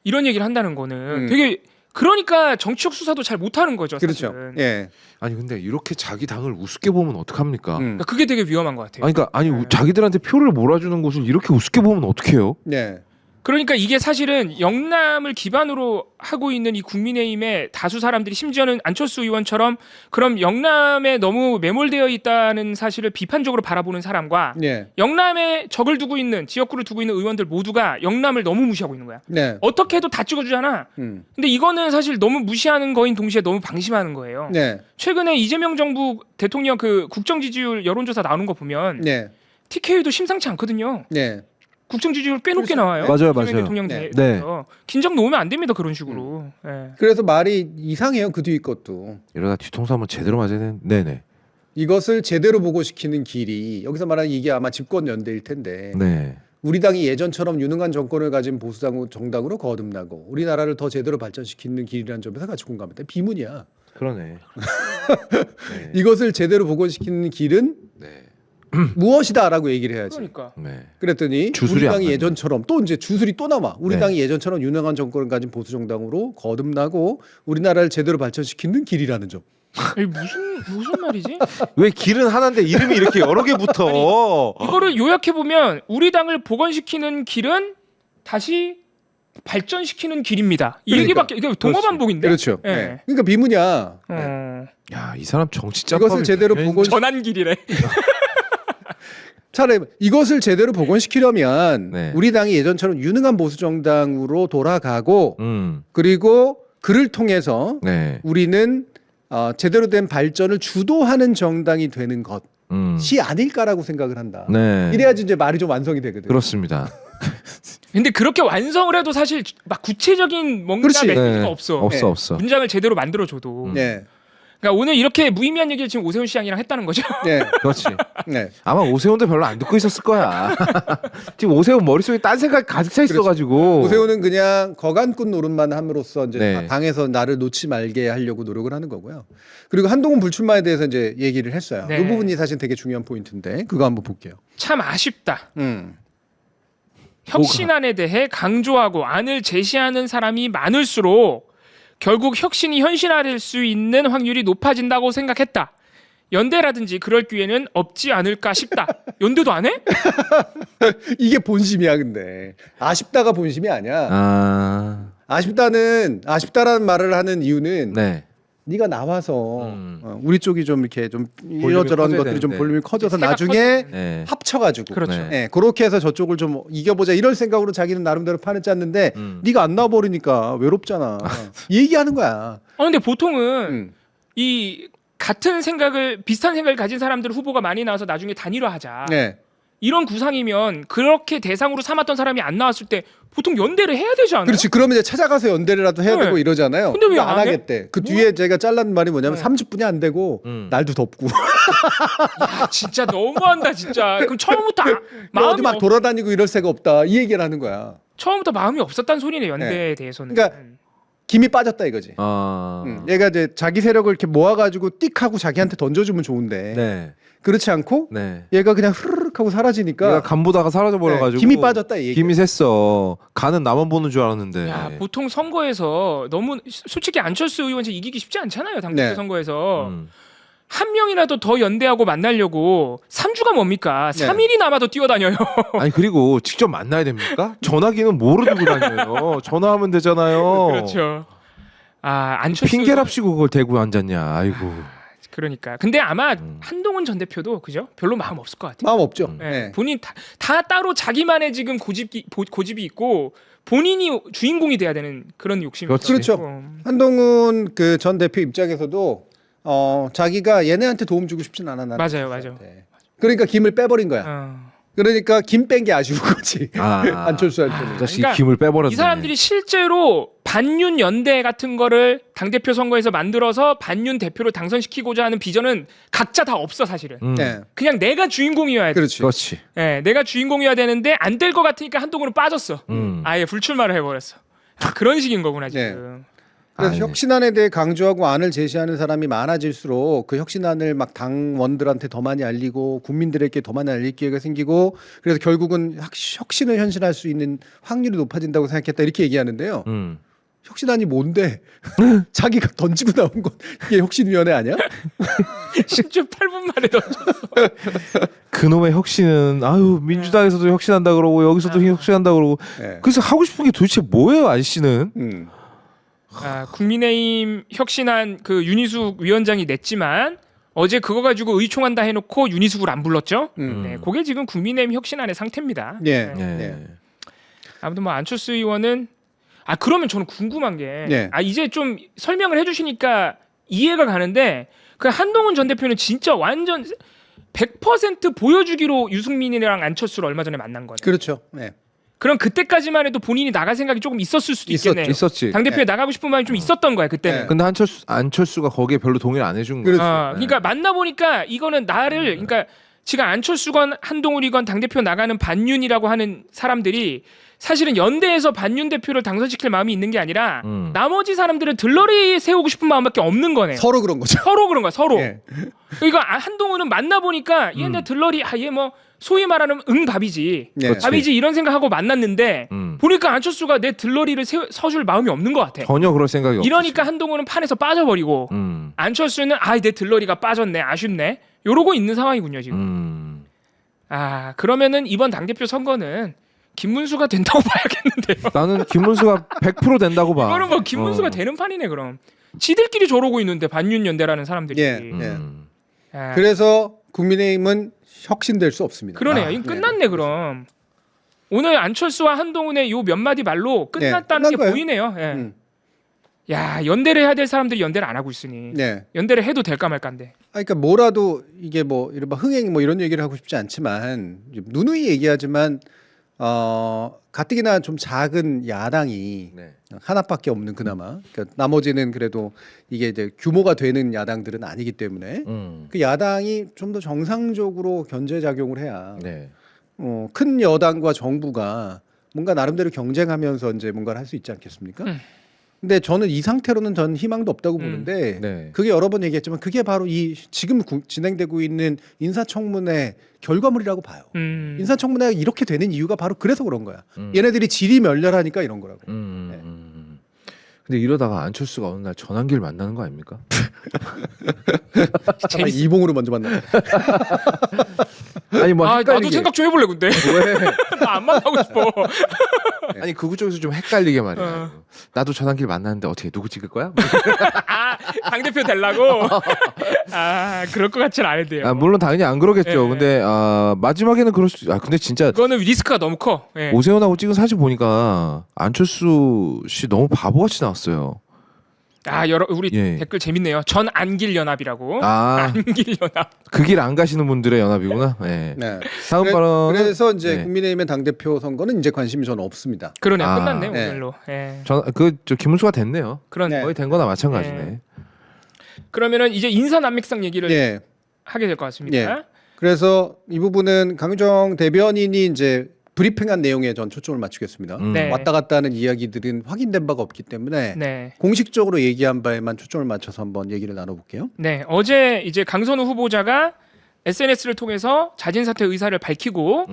이런 얘기를 한다는 거는 되게 그러니까 정치적 수사도 잘 못하는 거죠. 그렇죠. 사실은. 예. 아니 근데 이렇게 자기 당을 우습게 보면 어떡합니까? 그러니까 그게 되게 위험한 것 같아요. 아니 자기들한테 표를 몰아주는 곳을 이렇게 우습게 보면 어떡해요? 예. 그러니까 이게 사실은 영남을 기반으로 하고 있는 이 국민의힘의 다수 사람들이 심지어는 안철수 의원처럼 그럼 영남에 너무 매몰되어 있다는 사실을 비판적으로 바라보는 사람과 예. 영남에 적을 두고 있는 지역구를 두고 있는 의원들 모두가 영남을 너무 무시하고 있는 거야. 네. 어떻게 해도 다 찍어주잖아. 근데 이거는 사실 너무 무시하는 거인 동시에 너무 방심하는 거예요. 네. 최근에 이재명 정부 대통령 그 국정 지지율 여론조사 나오는 거 보면 네. TK도 심상치 않거든요. 네. 국정 지지율 꽤 높게 나와요. 맞아요, 이재명 맞아요. 대통령 네. 대해서 긴장 놓으면 안 됩니다. 그런 식으로. 예. 그래서 말이 이상해요. 그 뒤 것도. 이러다 뒤통수 한번 제대로 맞아야 되는. 네네. 이것을 제대로 보고시키는 길이 여기서 말하는 이게 아마 집권 연대일 텐데 네. 우리 당이 예전처럼 유능한 정권을 가진 보수 정당으로 거듭나고 우리나라를 더 제대로 발전시키는 길이라는 점에서 같이 공감합니다. 비문이야. 그러네. 네. 이것을 제대로 복원시키는 길은 네. 무엇이다라고 얘기를 해야지. 그러니까. 네. 그랬더니 주술이 우리 안 당이 맞네. 예전처럼 또 이제 주술이 또 나와. 우리 네. 당이 예전처럼 유능한 정권을 가진 보수 정당으로 거듭나고 우리나라를 제대로 발전시키는 길이라는 점. 이게 무슨 말이지? 왜 길은 하나인데 이름이 이렇게 여러 개 붙어? 이거를 요약해 보면 우리 당을 복원시키는 길은 다시 발전시키는 길입니다. 이 그러니까. 얘기밖에 이게 동어 반복인데. 그렇죠. 예. 네. 그러니까 비문이야. 네. 야, 이 사람 정치 짬밥이 이것을 제대로 복원 전환 길이래. 차라리 이것을 제대로 복원시키려면 네. 우리 당이 예전처럼 유능한 보수 정당으로 돌아가고 그리고 그를 통해서 네. 우리는 제대로 된 발전을 주도하는 정당이 되는 것이 아닐까라고 생각을 한다. 네. 이래야지 이제 말이 좀 완성이 되거든. 그렇습니다. 근데 그렇게 완성을 해도 사실 막 구체적인 뭔가 그렇지. 메시지가 네. 없어. 없어 네. 없어. 문장을 제대로 만들어줘도. 네, 그러니까 오늘 이렇게 무의미한 얘기를 지금 오세훈 시장이랑 했다는 거죠. 네, 그렇지. 네. 아마 오세훈도 별로 안 듣고 있었을 거야. 지금 오세훈 머릿속에 딴 생각 가득 차 있어가지고. 오세훈은 그냥 거간꾼 노릇만 함으로써 이제 네. 당에서 나를 놓지 말게 하려고 노력을 하는 거고요. 그리고 한동훈 불출마에 대해서 이제 얘기를 했어요. 네. 이 부분이 사실 되게 중요한 포인트인데 그거 한번 볼게요. 참 아쉽다. 혁신안에 대해 강조하고 안을 제시하는 사람이 많을수록 결국 혁신이 현실화될 수 있는 확률이 높아진다고 생각했다. 연대라든지 그럴 기회는 없지 않을까 싶다. 연대도 안 해? 이게 본심이야, 근데 아쉽다가 본심이 아니야. 아. 아쉽다라는 말을 하는 이유는 네. 네가 나와서 우리 쪽이 좀 이렇게 좀 이러저런 커져야 것들이 좀 되는데. 볼륨이 커져서 새가 나중에 네. 합쳐가지고 그렇죠. 네. 예, 그렇게 해서 저쪽을 좀 이겨보자 이런 생각으로 자기는 나름대로 판을 짰는데 네가 안 나와버리니까 외롭잖아. 이 얘기하는 거야. 근데 보통은 음. 이 같은 생각을 비슷한 생각을 가진 사람들 후보가 많이 나와서 나중에 단일화하자. 네. 이런 구상이면 그렇게 대상으로 삼았던 사람이 안 나왔을 때 보통 연대를 해야 되지 않아요? 그렇지. 그러면 이제 찾아가서 연대라도 해야 네. 되고 이러잖아요. 근데 왜 안 안 해? 하겠대. 그 뭐? 뒤에 제가 잘랐는 말이 뭐냐면 네. 30분이 안 되고 날도 덥고 야, 진짜 너무한다 진짜. 그럼 처음부터 어디 마음이 막 돌아다니고 이럴 새가 없다 이 얘기를 하는 거야. 처음부터 마음이 없었다는 소리네 연대에 네. 대해서는. 그러니까 김이 빠졌다 이거지. 아. 얘가 이제 자기 세력을 이렇게 모아가지고 띡 하고 자기한테 던져주면 좋은데 네. 그렇지 않고 네. 얘가 그냥 흐르륵 하고 사라지니까 얘가 간 보다가 사라져 버려가지고 김이 빠졌다 이 얘기. 김이 샜어. 간은 나만 보는 줄 알았는데. 야, 보통 선거에서 너무 솔직히 안철수 의원 이기기 쉽지 않잖아요. 당대표 네. 선거에서 음. 한 명이라도 더 연대하고 만나려고 3주가 뭡니까? 네. 3일이 남아도 뛰어다녀요. 아니 그리고 직접 만나야 됩니까? 전화기는 뭐로 들고 다녀요? 전화하면 되잖아요. 그렇죠. 아, 안철수 핑계랍시고 그걸 대고 앉았냐. 아이고. 그러니까. 근데 아마 한동훈 전 대표도 그죠? 별로 마음 없을 것 같아요. 마음 없죠. 네. 네. 본인 다 따로 자기만의 지금 고집이 있고 본인이 주인공이 돼야 되는 그런 욕심이 그렇지. 있어요. 그렇죠. 한동훈 그 전 대표 입장에서도 자기가 얘네한테 도움 주고 싶진 않아. 나는. 맞아요. 그러니까 김을 빼버린 거야. 어. 그러니까 김 뺀 게 아쉬운 거지. 아. 안철수한테는. 이 자식이 그러니까 김을 빼버렸네. 이 사람들이 실제로 반윤 연대 같은 거를 당대표 선거에서 만들어서 반윤 대표를 당선시키고자 하는 비전은 각자 다 없어 사실은. 네. 그냥 내가 주인공이어야 돼. 그렇지. 그렇지. 네, 내가 주인공이어야 되는데 안 될 것 같으니까 한동훈은 빠졌어. 아예 불출마를 해버렸어. 그런 식인 거구나 지금. 그래서 아니. 혁신안에 대해 강조하고 안을 제시하는 사람이 많아질수록 그 혁신안을 막 당원들한테 더 많이 알리고 국민들에게 더 많이 알릴 기회가 생기고 그래서 결국은 혁신을 현실할 수 있는 확률이 높아진다고 생각했다 이렇게 얘기하는데요. 혁신안이 뭔데? 자기가 던지고 나온 건 이게 혁신위원회 아니야? 10주 8분 만에 던졌어. 그놈의 혁신은 아유 민주당에서도 혁신한다 그러고 여기서도 혁신한다 그러고 네. 그래서 하고 싶은 게 도대체 뭐예요 아저씨는? 아, 국민의힘 혁신안 그 윤희숙 위원장이 냈지만 어제 그거 가지고 의총한다 해놓고 윤희숙을 안 불렀죠. 네, 그게 지금 국민의힘 혁신안의 상태입니다. 예. 네. 네. 아무튼 뭐 안철수 의원은 그러면 저는 궁금한 게 네. 이제 좀 설명을 해주시니까 이해가 가는데 그 한동훈 전 대표는 진짜 완전 100% 보여주기로 유승민이랑 안철수를 얼마 전에 만난 거죠. 그렇죠. 네. 그럼 그때까지만 해도 본인이 나갈 생각이 조금 있었을 수도 있겠네요. 있었지. 당대표에 나가고 싶은 마음이 좀 있었던 거야 그때는. 네. 근데 안철수가 거기에 별로 동의를 안 해준 거야. 그렇죠. 그러니까 만나보니까 이거는 나를 그러니까 지금 안철수건 한동훈이건 당대표 나가는 반윤이라고 하는 사람들이 사실은 연대에서 반윤 대표를 당선시킬 마음이 있는 게 아니라 나머지 사람들은 들러리 세우고 싶은 마음밖에 없는 거네요. 서로 그런 거죠. 서로 그런 거야 서로. 예. 그러니까 한동훈은 만나보니까 얘네 들러리 얘 뭐 소위 말하는 응답이지. 네. 답이지 이런 생각하고 만났는데 보니까 안철수가 내 들러리를 서줄 마음이 없는 것 같아. 전혀 그럴 생각이 없어. 이러니까 한동훈은 판에서 빠져버리고 안철수는 내 들러리가 빠졌네 아쉽네 이러고 있는 상황이군요 지금. 그러면은 이번 당대표 선거는 김문수가 된다고 봐야겠는데요. 나는 김문수가 100% 된다고 봐. 이거는 뭐 김문수가 되는 판이네 그럼. 지들끼리 저러고 있는데 반윤연대라는 사람들이. 예. 예. 아, 그래서 국민의힘은 혁신될 수 없습니다. 그러네요. 이거 끝났네 그럼. 오늘 안철수와 한동훈의 요 몇 마디 말로 끝났다는 끝난 게 거예요. 보이네요. 예. 야 연대를 해야 될 사람들이 연대를 안 하고 있으니 네. 연대를 해도 될까 말까인데. 그러니까 뭐라도 이게 뭐 이른바 흥행 뭐 이런 얘기를 하고 싶지 않지만 누누이 얘기하지만 가뜩이나 좀 작은 야당이 네. 하나밖에 없는 그나마 그러니까 나머지는 그래도 이게 이제 규모가 되는 야당들은 아니기 때문에 그 야당이 좀 더 정상적으로 견제 작용을 해야 네. 큰 여당과 정부가 뭔가 나름대로 경쟁하면서 이제 뭔가를 할 수 있지 않겠습니까? 근데 저는 이 상태로는 전 희망도 없다고 보는데 네. 그게 여러 번 얘기했지만 그게 바로 이 지금 진행되고 있는 인사청문회 결과물이라고 봐요. 인사청문회가 이렇게 되는 이유가 바로 그래서 그런 거야. 얘네들이 질이 멸렬하니까 이런 거라고. 근데 이러다가 안철수가 어느 날 전환기를 만나는 거 아닙니까? 재밌어. 이봉으로 먼저 만나. 아니 뭐 나도 헷갈리게. 생각 좀 해볼래 근데. 왜? 나 안 만나고 싶어. 아니 그구 쪽에서 좀 헷갈리게 말이야. 나도 전환기를 만났는데 어떻게 누구 찍을 거야? 당대표 되려고? 그럴 것 같지는 않은데요. 물론 당연히 안 그러겠죠. 예. 근데 마지막에는 그럴 수. 근데 진짜 그거는 리스크가 너무 커. 예. 오세훈하고 찍은 사진 보니까 안철수 씨 너무 바보같이 나왔어요. 우리 예. 댓글 재밌네요. 전 안길 연합이라고. 아. 안길 연합. 그 길 안 가시는 분들의 연합이구나. 네. 네. 다음 발언은 그래서 이제 네. 국민의힘의 당 대표 선거는 이제 관심이 저는 없습니다. 그러네요. 아. 끝났네 네. 오늘로. 예. 저 김문수가 됐네요. 그런. 네. 거의 된 거나 마찬가지네. 그러면은 이제 인사 난맥상 얘기를 예. 하게 될 것 같습니다. 예. 그래서 이 부분은 강유정 대변인이 이제 브리핑한 내용에 전 초점을 맞추겠습니다. 네. 왔다 갔다 하는 이야기들은 확인된 바가 없기 때문에 네. 공식적으로 얘기한 바에만 초점을 맞춰서 한번 얘기를 나눠볼게요. 네. 어제 이제 강선우 후보자가 SNS를 통해서 자진 사퇴 의사를 밝히고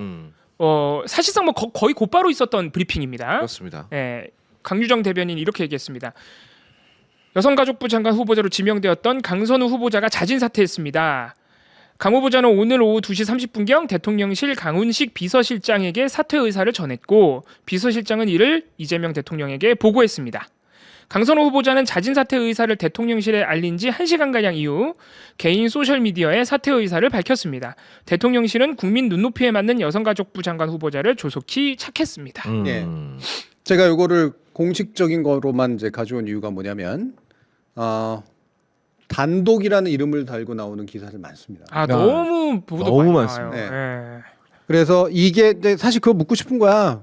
사실상 뭐 거의 곧바로 있었던 브리핑입니다. 그렇습니다. 네. 강유정 대변인이 이렇게 얘기했습니다. 여성가족부 장관 후보자로 지명되었던 강선우 후보자가 자진 사퇴했습니다. 강 후보자는 오늘 오후 2시 30분경 대통령실 강훈식 비서실장에게 사퇴 의사를 전했고 비서실장은 이를 이재명 대통령에게 보고했습니다. 강선우 후보자는 자진 사퇴 의사를 대통령실에 알린 지 1시간가량 이후 개인 소셜미디어에 사퇴 의사를 밝혔습니다. 대통령실은 국민 눈높이에 맞는 여성가족부 장관 후보자를 조속히 찾겠습니다. 예. 제가 이거를 공식적인 거로만 이제 가져온 이유가 뭐냐면 단독이라는 이름을 달고 나오는 기사들 많습니다. 너무 보도 너무 많이 많습니다. 나와요. 예. 그래서 이게 근데 사실 그거 묻고 싶은 거야.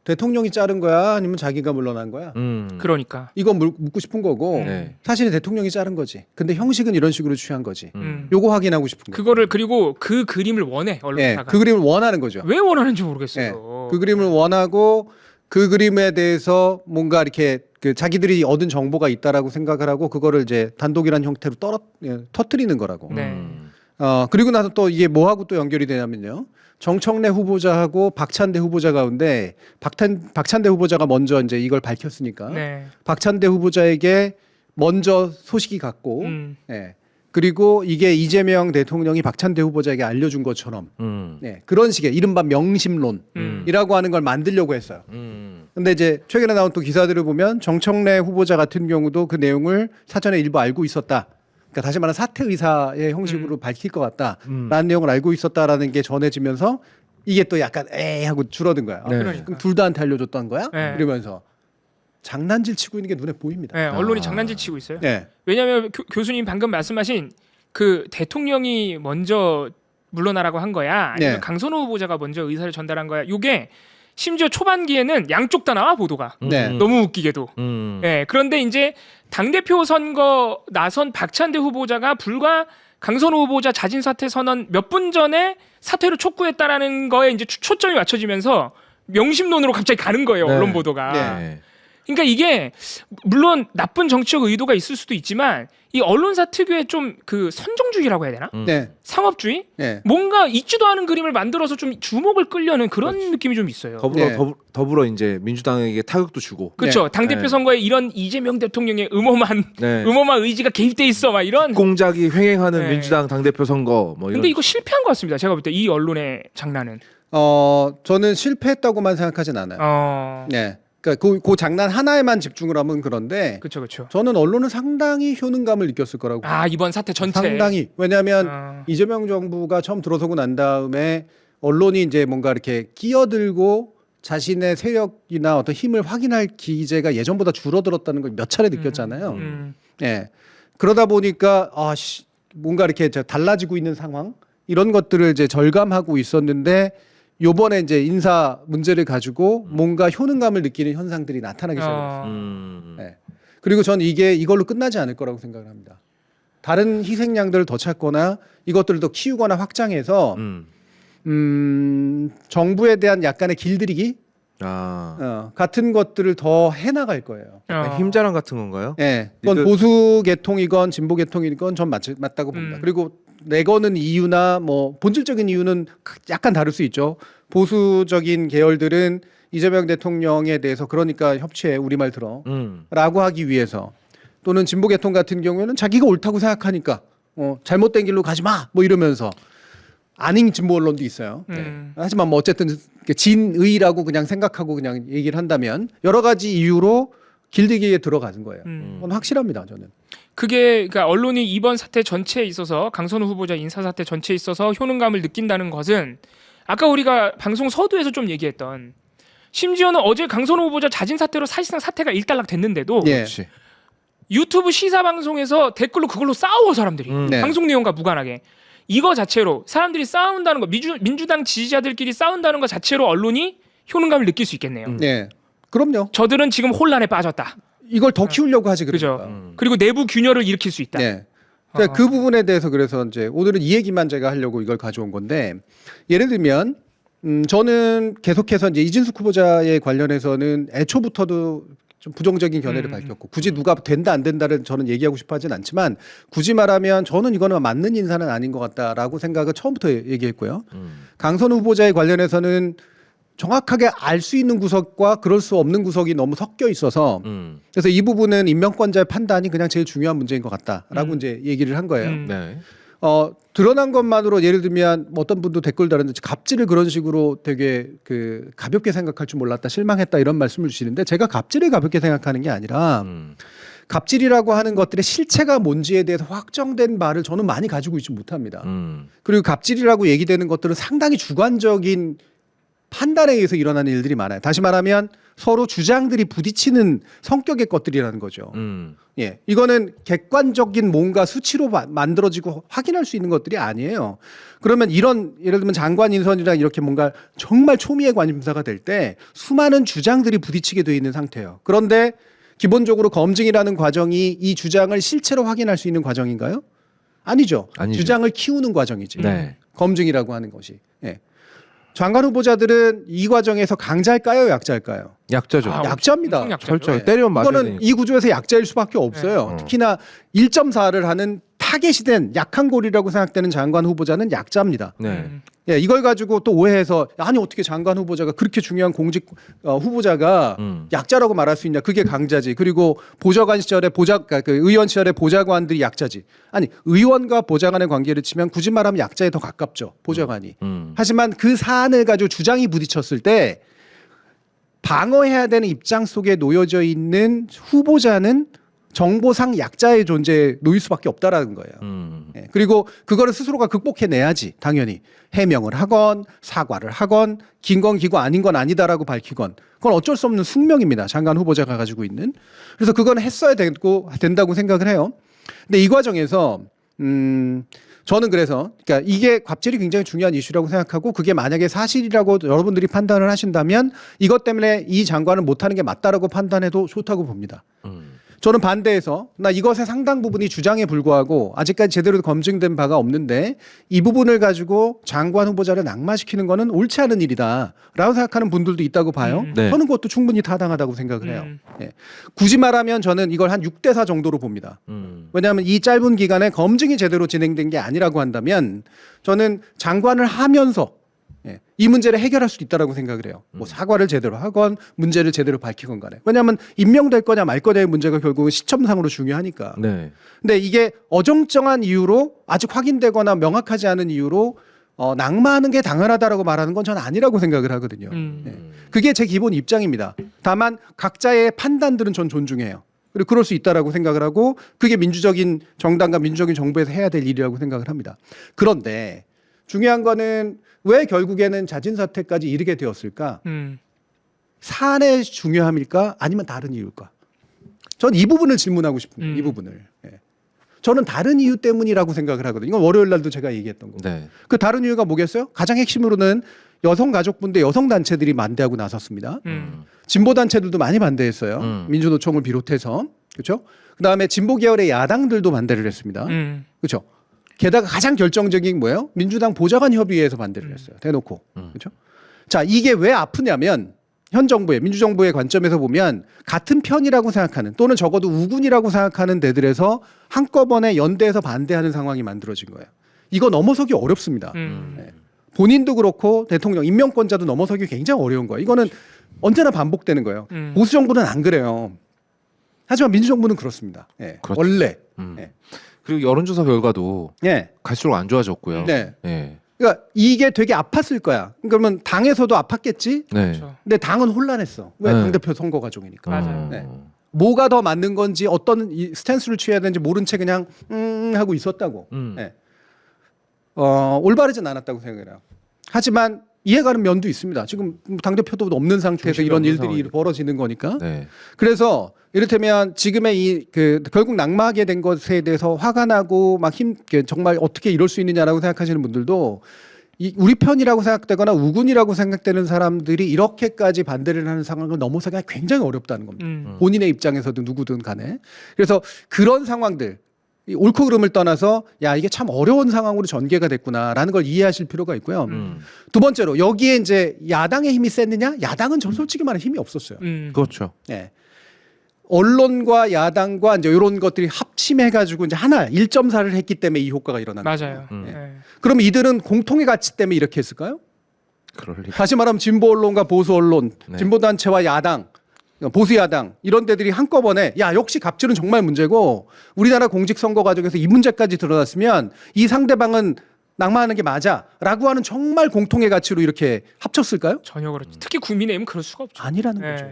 대통령이 자른 거야? 아니면 자기가 물러난 거야? 그러니까. 이거 묻고 싶은 거고 네. 사실은 대통령이 자른 거지. 근데 형식은 이런 식으로 취한 거지. 음. 요거 확인하고 싶은 거예요. 그거를 그리고 그 그림을 원해 예, 언론사가. 그 그림을 원하는 거죠. 왜 원하는지 모르겠어요. 예, 그 그림을 원하고 그 그림에 대해서 뭔가 이렇게 그 자기들이 얻은 정보가 있다라고 생각을 하고 그거를 이제 단독이라는 형태로 터뜨리는 거라고. 네. 그리고 나서 또 이게 뭐하고 또 연결이 되냐면요. 정청래 후보자하고 박찬대 후보자 가운데 박찬대 후보자가 먼저 이제 이걸 밝혔으니까 네. 박찬대 후보자에게 먼저 소식이 갔고, 예. 그리고 이게 이재명 대통령이 박찬대 후보자에게 알려준 것처럼, 네, 그런 식의 이른바 명심론이라고 하는 걸 만들려고 했어요. 근데 이제 최근에 나온 또 기사들을 보면 정청래 후보자 같은 경우도 그 내용을 사전에 일부 알고 있었다. 그러니까 다시 말하면 사퇴 의사의 형식으로 밝힐 것 같다라는 내용을 알고 있었다라는 게 전해지면서 이게 또 약간 에이 하고 줄어든 거야. 네. 그러니까. 그럼 둘 다한테 알려줬던 거야? 네. 이러면서 장난질 치고 있는 게 눈에 보입니다. 네, 언론이 장난질 치고 있어요. 네. 왜냐하면 교수님 방금 말씀하신 그 대통령이 먼저 물러나라고 한 거야, 아니면 네. 강선우 후보자가 먼저 의사를 전달한 거야. 요게 심지어 초반기에는 양쪽 다 나와 보도가. 네. 너무 웃기게도. 네, 그런데 이제 당대표 선거 나선 박찬대 후보자가 불과 강선우 후보자 자진 사퇴 선언 몇 분 전에 사퇴를 촉구했다라는 거에 이제 초점이 맞춰지면서 명심론으로 갑자기 가는 거예요. 네. 언론 보도가. 네. 그러니까 이게 물론 나쁜 정치적 의도가 있을 수도 있지만 이 언론사 특유의 좀 그 선정주의라고 해야 되나? 네. 상업주의? 네. 뭔가 있지도 않은 그림을 만들어서 좀 주목을 끌려는 그런 느낌이 좀 있어요. 네. 더불어 이제 민주당에게 타격도 주고. 그렇죠. 네. 당대표 네. 선거에 이런 이재명 대통령의 음험한 네. 의지가 개입돼 있어 막 이런. 공작이 횡행하는 네. 민주당 당대표 선거 뭐 이런. 근데 이거 실패한 것 같습니다. 제가 볼 때 이 언론의 장난은. 저는 실패했다고만 생각하진 않아요. 네. 그러니까 그 장난 하나에만 집중을 하면 그런데 그렇죠. 저는 언론은 상당히 효능감을 느꼈을 거라고. 이번 사태 전체. 상당히. 왜냐하면 이재명 정부가 처음 들어서고 난 다음에 언론이 이제 뭔가 이렇게 끼어들고 자신의 세력이나 어떤 힘을 확인할 기제가 예전보다 줄어들었다는 걸 몇 차례 느꼈잖아요. 예. 그러다 보니까 뭔가 이렇게 달라지고 있는 상황 이런 것들을 이제 절감하고 있었는데 요번에 이제 인사 문제를 가지고 뭔가 효능감을 느끼는 현상들이 나타나기 시작했어요. 네. 그리고 전 이걸로 끝나지 않을 거라고 생각을 합니다. 다른 희생양들을 더 찾거나 이것들을 더 키우거나 확장해서 정부에 대한 약간의 길들이기 같은 것들을 더 해나갈 거예요. 힘자랑 같은 건가요? 네. 그건 보수 계통이건 진보 계통이건 전 맞다고 봅니다. 그리고 내거는 이유나 뭐 본질적인 이유는 약간 다를 수 있죠. 보수적인 계열들은 이재명 대통령에 대해서 그러니까 협치해 우리말 들어 라고 하기 위해서, 또는 진보 계통 같은 경우에는 자기가 옳다고 생각하니까 잘못된 길로 가지 마 뭐 이러면서 아닌 진보 언론도 있어요. 하지만 뭐 어쨌든 진의라고 그냥 생각하고 그냥 얘기를 한다면 여러 가지 이유로 길들이기에 들어가는 거예요. 그건 확실합니다, 저는. 그게 그러니까 언론이 이번 사태 전체에 있어서 강선우 후보자 인사 사태 전체에 있어서 효능감을 느낀다는 것은 아까 우리가 방송 서두에서 좀 얘기했던, 심지어는 어제 강선우 후보자 자진 사퇴로 사실상 사태가 일단락 됐는데도 예. 유튜브 시사 방송에서 댓글로 그걸로 싸워 사람들이. 네. 방송 내용과 무관하게 이거 자체로 사람들이 싸운다는 거, 민주당 지지자들끼리 싸운다는 것 자체로 언론이 효능감을 느낄 수 있겠네요. 네, 그럼요. 저들은 지금 혼란에 빠졌다. 이걸 더 키우려고 하지 그죠. 그러니까. 그리고 내부 균열을 일으킬 수 있다. 네. 그러니까 그 부분에 대해서 그래서 이제 오늘은 이 얘기만 제가 하려고 이걸 가져온 건데 예를 들면 저는 계속해서 이제 이진숙 후보자에 관련해서는 애초부터도 좀 부정적인 견해를 밝혔고 굳이 누가 된다 안 된다를 저는 얘기하고 싶어 하진 않지만 굳이 말하면 저는 이거는 맞는 인사는 아닌 것 같다라고 생각을 처음부터 얘기했고요. 강선우 후보자에 관련해서는 정확하게 알 수 있는 구석과 그럴 수 없는 구석이 너무 섞여 있어서 그래서 이 부분은 임명권자의 판단이 그냥 제일 중요한 문제인 것 같다라고 이제 얘기를 한 거예요. 네. 드러난 것만으로 예를 들면 어떤 분도 댓글 달았는데 갑질을 그런 식으로 되게 그 가볍게 생각할 줄 몰랐다 실망했다 이런 말씀을 주시는데 제가 갑질을 가볍게 생각하는 게 아니라 갑질이라고 하는 것들의 실체가 뭔지에 대해서 확정된 말을 저는 많이 가지고 있지 못합니다. 그리고 갑질이라고 얘기되는 것들은 상당히 주관적인 판단에 의해서 일어나는 일들이 많아요. 다시 말하면 서로 주장들이 부딪히는 성격의 것들이라는 거죠. 예, 이거는 객관적인 뭔가 수치로 만들어지고 확인할 수 있는 것들이 아니에요. 그러면 이런 예를 들면 장관 인선이랑 이렇게 뭔가 정말 초미의 관심사가 될 때 수많은 주장들이 부딪히게 돼 있는 상태예요. 그런데 기본적으로 검증이라는 과정이 이 주장을 실체로 확인할 수 있는 과정인가요? 아니죠. 주장을 키우는 과정이지. 네. 검증이라고 하는 것이. 예. 장관 후보자들은 이 과정에서 강자일까요, 약자일까요? 약자죠. 약자입니다. 엄청 약자죠. 철저히 네. 때리면 맞아야 이거는 되니까. 이 구조에서 약자일 수밖에 없어요. 네. 특히나 1.4를 하는 타겟이 된 약한 골이라고 생각되는 장관 후보자는 약자입니다. 네. 예, 이걸 가지고 또 오해해서 아니 어떻게 장관 후보자가 그렇게 중요한 공직 후보자가 약자라고 말할 수 있냐? 그게 강자지. 그리고 보좌관 시절에 그 의원 시절에 보좌관들이 약자지. 아니 의원과 보좌관의 관계를 치면 굳이 말하면 약자에 더 가깝죠. 보좌관이. 하지만 그 사안을 가지고 주장이 부딪혔을 때 방어해야 되는 입장 속에 놓여져 있는 후보자는 정보상 약자의 존재에 놓일 수밖에 없다라는 거예요. 예, 그리고 그거를 스스로가 극복해내야지 당연히 해명을 하건 사과를 하건 긴 건 기고 아닌 건 아니다라고 밝히건 그건 어쩔 수 없는 숙명입니다. 장관 후보자가 가지고 있는. 그래서 그건 했어야 된다고 생각을 해요. 근데 이 과정에서 저는 그래서 그러니까 이게 갑질이 굉장히 중요한 이슈라고 생각하고 그게 만약에 사실이라고 여러분들이 판단을 하신다면 이것 때문에 이 장관을 못하는 게 맞다라고 판단해도 좋다고 봅니다. 저는 반대해서 나 이것의 상당 부분이 주장에 불과하고 아직까지 제대로 검증된 바가 없는데 이 부분을 가지고 장관 후보자를 낙마시키는 거는 옳지 않은 일이다라고 생각하는 분들도 있다고 봐요. 네. 저는 그것도 충분히 타당하다고 생각을 해요. 예. 굳이 말하면 저는 이걸 한 6대4 정도로 봅니다. 왜냐하면 이 짧은 기간에 검증이 제대로 진행된 게 아니라고 한다면 저는 장관을 하면서 예, 이 문제를 해결할 수 있다라고 생각을 해요. 뭐 사과를 제대로 하건 문제를 제대로 밝히건 간에. 왜냐하면 임명될 거냐 말 거냐의 문제가 결국은 시점상으로 중요하니까. 네. 근데 이게 어정쩡한 이유로 아직 확인되거나 명확하지 않은 이유로 낙마하는 게 당연하다라고 말하는 건 저는 아니라고 생각을 하거든요. 예. 그게 제 기본 입장입니다. 다만 각자의 판단들은 전 존중해요. 그리고 그럴 수 있다라고 생각을 하고 그게 민주적인 정당과 민주적인 정부에서 해야 될 일이라고 생각을 합니다. 그런데 중요한 거는 왜 결국에는 자진 사퇴까지 이르게 되었을까? 사안의 중요함일까? 아니면 다른 이유일까? 전 이 부분을 질문하고 싶습니다. 이 부분을. 예. 저는 다른 이유 때문이라고 생각을 하거든요. 이건 월요일 날도 제가 얘기했던 거고. 네. 그 다른 이유가 뭐겠어요? 가장 핵심으로는 여성가족분들 여성단체들이 반대하고 나섰습니다. 진보단체들도 많이 반대했어요. 민주노총을 비롯해서. 그렇죠? 그다음에 진보 계열의 야당들도 반대를 했습니다. 그렇죠? 게다가 가장 결정적인 뭐예요? 민주당 보좌관 협의회에서 반대를 했어요. 대놓고. 그렇죠? 자, 이게 왜 아프냐면 현 정부의 민주정부의 관점에서 보면 같은 편이라고 생각하는 또는 적어도 우군이라고 생각하는 데들에서 한꺼번에 연대해서 반대하는 상황이 만들어진 거예요. 이거 넘어서기 어렵습니다. 네. 본인도 그렇고 대통령 임명권자도 넘어서기 굉장히 어려운 거예요. 이거는 언제나 반복되는 거예요. 보수 정부는 안 그래요. 하지만 민주정부는 그렇습니다. 네. 그렇죠. 원래. 네. 그리고 여론조사 결과도 네. 갈수록 안 좋아졌고요. 네. 네. 그러니까 이게 되게 아팠을 거야. 그러면 당에서도 아팠겠지. 네. 그렇죠. 근데 당은 혼란했어. 왜? 네. 당대표 선거 과정이니까. 맞아요. 네. 뭐가 더 맞는 건지 어떤 이 스탠스를 취해야 되는지 모른 채 그냥 하고 있었다고. 네. 올바르진 않았다고 생각해요. 하지만 이해가는 면도 있습니다. 지금 당대표도 없는 상태에서 이런 일들이 상황이니까. 벌어지는 거니까. 네. 그래서 이를테면 지금의 결국 낙마하게 된 것에 대해서 화가 나고 막 정말 어떻게 이럴 수 있느냐라고 생각하시는 분들도 우리 편이라고 생각되거나 우군이라고 생각되는 사람들이 이렇게까지 반대를 하는 상황을 넘어서기가 굉장히 어렵다는 겁니다. 본인의 입장에서도 누구든 간에. 그래서 그런 상황들 이 옳고 그름을 떠나서 야 이게 참 어려운 상황으로 전개가 됐구나라는 걸 이해하실 필요가 있고요. 두 번째로 여기에 이제 야당의 힘이 셌느냐? 야당은 전 솔직히 말해 힘이 없었어요. 그렇죠. 예. 언론과 야당과 이제 이런 것들이 합심해가지고 이제 하나 1.4를 했기 때문에 이 효과가 일어난 거예요. 맞아요. 예. 그럼 이들은 공통의 가치 때문에 이렇게 했을까요? 그럴 리. 다시 말하면 진보 언론과 보수 언론, 네. 진보 단체와 야당, 보수 야당 이런 데들이 한꺼번에 야 역시 갑질은 정말 문제고 우리나라 공직선거 과정에서 이 문제까지 드러났으면 이 상대방은 낙마하는 게 맞아라고 하는 정말 공통의 가치로 이렇게 합쳤을까요? 전혀 그렇죠. 특히 국민의힘은 그럴 수가 없죠. 아니라는 예. 거죠.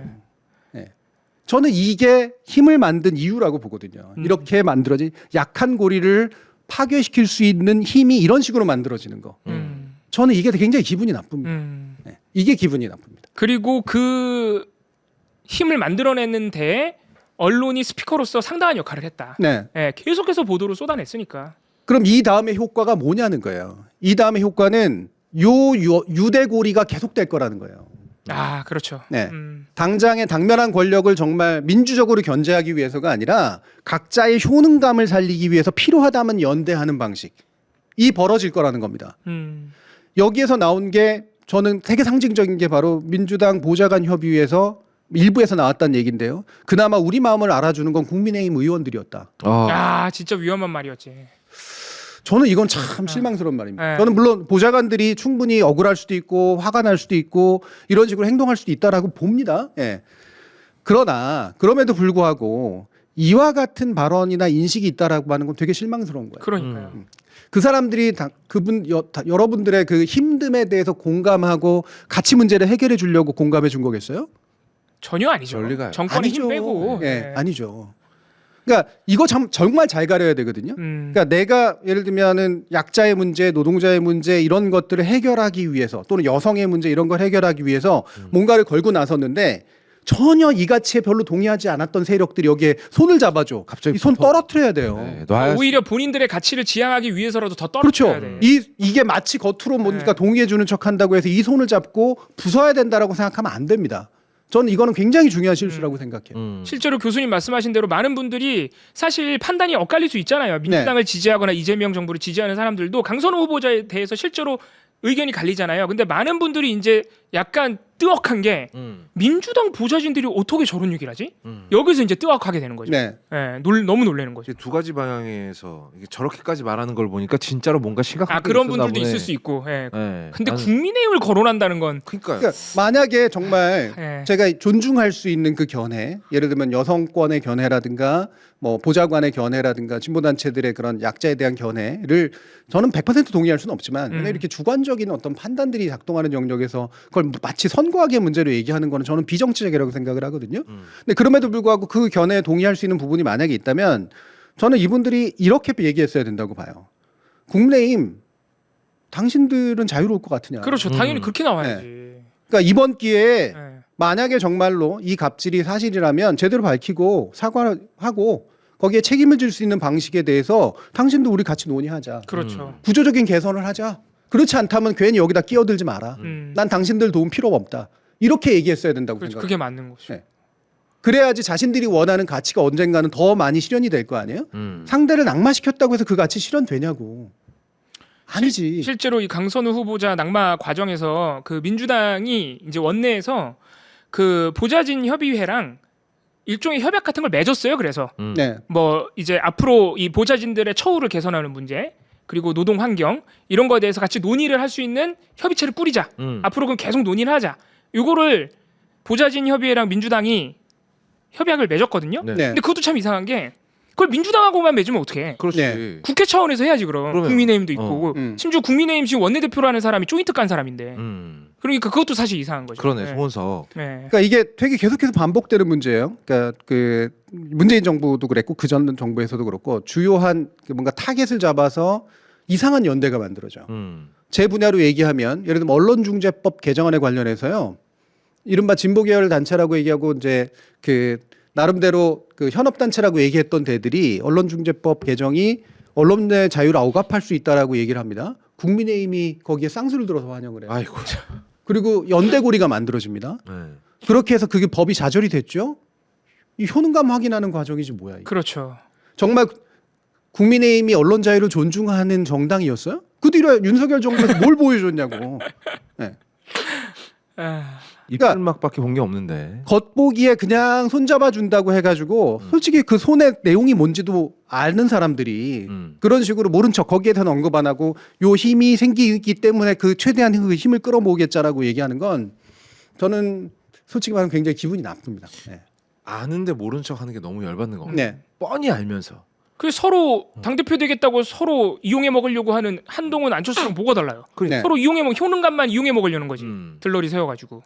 예. 저는 이게 힘을 만든 이유라고 보거든요. 이렇게 만들어진 약한 고리를 파괴시킬 수 있는 힘이 이런 식으로 만들어지는 거. 저는 이게 굉장히 기분이 나쁩니다. 예. 이게 기분이 나쁩니다. 그리고 그 힘을 만들어내는데 언론이 스피커로서 상당한 역할을 했다. 네. 예, 계속해서 보도를 쏟아냈으니까. 그럼 이 다음에 효과가 뭐냐는 거예요. 이 다음에 효과는 유대고리가 계속될 거라는 거예요. 아, 그렇죠. 네. 당장의 당면한 권력을 정말 민주적으로 견제하기 위해서가 아니라 각자의 효능감을 살리기 위해서 필요하다면 연대하는 방식. 이 벌어질 거라는 겁니다. 여기에서 나온 게 저는 되게 상징적인 게 바로 민주당 보좌관 협의회에서 일부에서 나왔다는 얘기인데요. 그나마 우리 마음을 알아주는 건 국민의힘 의원들이었다. 야, 진짜 위험한 말이었지. 저는 이건 참 실망스러운 말입니다. 네. 저는 물론 보좌관들이 충분히 억울할 수도 있고 화가 날 수도 있고 이런 식으로 행동할 수도 있다라고 봅니다. 예. 그러나 그럼에도 불구하고 이와 같은 발언이나 인식이 있다라고 하는 건 되게 실망스러운 거예요. 그러니까요. 그 사람들이 여러분들의 그 힘듦에 대해서 공감하고 가치 문제를 해결해 주려고 공감해 준 거겠어요? 전혀 아니죠. 전리가요. 정권의 힘 빼고. 예, 예. 아니죠. 그러니까 이거 정말 잘 가려야 되거든요. 그러니까 내가 예를 들면은 약자의 문제, 노동자의 문제 이런 것들을 해결하기 위해서 또는 여성의 문제 이런 걸 해결하기 위해서 뭔가를 걸고 나섰는데 전혀 이 가치에 별로 동의하지 않았던 세력들이 여기에 손을 잡아줘. 갑자기 이 손 붙어. 떨어뜨려야 돼요. 네, 오히려 본인들의 가치를 지향하기 위해서라도 더 떨어뜨려야 그렇죠. 돼. 이게 마치 겉으로 뭔가 네. 동의해 주는 척한다고 해서 이 손을 잡고 부숴야 된다라고 생각하면 안 됩니다. 저는 이거는 굉장히 중요한 실수라고 생각해요. 실제로 교수님 말씀하신 대로 많은 분들이 사실 판단이 엇갈릴 수 있잖아요. 민주당을 지지하거나 이재명 정부를 지지하는 사람들도 강선호 후보자에 대해서 실제로 의견이 갈리잖아요. 근데 많은 분들이 이제 약간 뜨악한 게 민주당 보좌진들이 어떻게 저런 얘기를 하지? 여기서 이제 뜨악하게 되는 거죠. 네. 예, 너무 놀라는 거죠. 이제 두 가지 방향에서 이게 저렇게까지 말하는 걸 보니까 진짜로 뭔가 심각한 아, 게 그런 있었나 분들도 보네. 있을 수 있고. 예. 네. 근데 나는- 국민의힘을 거론한다는 건 그러니까요. 그러니까 만약에 정말 예. 제가 존중할 수 있는 그 견해, 예를 들면 여성권의 견해라든가 뭐 보좌관의 견해라든가 진보단체들의 그런 약자에 대한 견해를 저는 100% 동의할 수는 없지만 왜냐면 이렇게 주관적인 어떤 판단들이 작동하는 영역에서 그걸 마치 선거학의 문제로 얘기하는 거는 저는 비정치적이라고 생각을 하거든요. 근데 그럼에도 불구하고 그 견해에 동의할 수 있는 부분이 만약에 있다면 저는 이분들이 이렇게 얘기했어야 된다고 봐요. 국민의힘 당신들은 자유로울 것 같으냐. 그렇죠. 당연히 그렇게 나와야지. 그러니까 이번 기회에 예. 만약에 정말로 이 갑질이 사실이라면 제대로 밝히고 사과하고 거기에 책임을 질 수 있는 방식에 대해서 당신도 우리 같이 논의하자. 그렇죠. 구조적인 개선을 하자. 그렇지 않다면 괜히 여기다 끼어들지 마라. 음. 난 당신들 도움 필요가 없다. 이렇게 얘기했어야 된다고 그렇죠. 생각해요. 그게 맞는 거죠. 네. 그래야지 자신들이 원하는 가치가 언젠가는 더 많이 실현이 될 거 아니에요? 상대를 낙마시켰다고 해서 그 가치 실현되냐고. 아니지. 실제로 이 강선우 후보자 낙마 과정에서 그 민주당이 이제 원내에서 그 보좌진 협의회랑 일종의 협약 같은 걸 맺었어요. 그래서 네. 뭐 이제 앞으로 이 보좌진들의 처우를 개선하는 문제 그리고 노동 환경 이런 거에 대해서 같이 논의를 할 수 있는 협의체를 꾸리자. 앞으로 그럼 계속 논의를 하자. 요거를 보좌진 협의회랑 민주당이 협약을 맺었거든요. 네. 네. 근데 그것도 참 이상한 게 그걸 민주당하고만 맺으면 어떡해? 그렇지. 네. 국회 차원에서 해야지 그럼. 그러면. 국민의힘도 있고 음. 심지어 국민의힘 지금 원내대표라는 사람이 조인트 깐 사람인데 그러니까 그것도 사실 이상한 거죠. 그러네. 네. 송원석. 네. 그러니까 이게 되게 계속해서 반복되는 문제예요. 그러니까 그 문재인 정부도 그랬고 그 전 정부에서도 그렇고 주요한 그 뭔가 타겟을 잡아서 이상한 연대가 만들어져. 제 분야로 얘기하면 예를 들면 언론중재법 개정안에 관련해서요. 이른바 진보계열 단체라고 얘기하고 이제 그 나름대로 그 현업단체라고 얘기했던 데들이 언론중재법 개정이 언론의 자유를 억압할 수 있다라고 얘기를 합니다. 국민의힘이 거기에 쌍수를 들어서 환영을 해요. 아이고. 그리고 연대고리가 만들어집니다. 네. 그렇게 해서 그게 법이 자절이 됐죠. 이 효능감 확인하는 과정이지 뭐야. 이게. 그렇죠. 정말 국민의힘이 언론 자유를 존중하는 정당이었어요? 그 뒤로 윤석열 정부에서 뭘 보여줬냐고. 네. 입술막밖에 본 게 없는데. 겉보기에 그냥 손잡아 준다고 해가지고 솔직히 그 손의 내용이 뭔지도 아는 사람들이 그런 식으로 모른 척 거기에서는 언급 안 하고 요 힘이 생기기 때문에 그 최대한 그 힘을 끌어모으겠자라고 얘기하는 건 저는 솔직히 말하면 굉장히 기분이 나쁩니다. 네. 아는데 모른 척 하는 게 너무 열받는 거 같아요. 네. 뻔히 알면서. 그 서로 당대표 되겠다고 서로 이용해 먹으려고 하는 한동훈 안철수랑 뭐가 달라요? 네. 서로 이용해 먹 효능감만 이용해 먹으려는 거지. 들러리 세워가지고.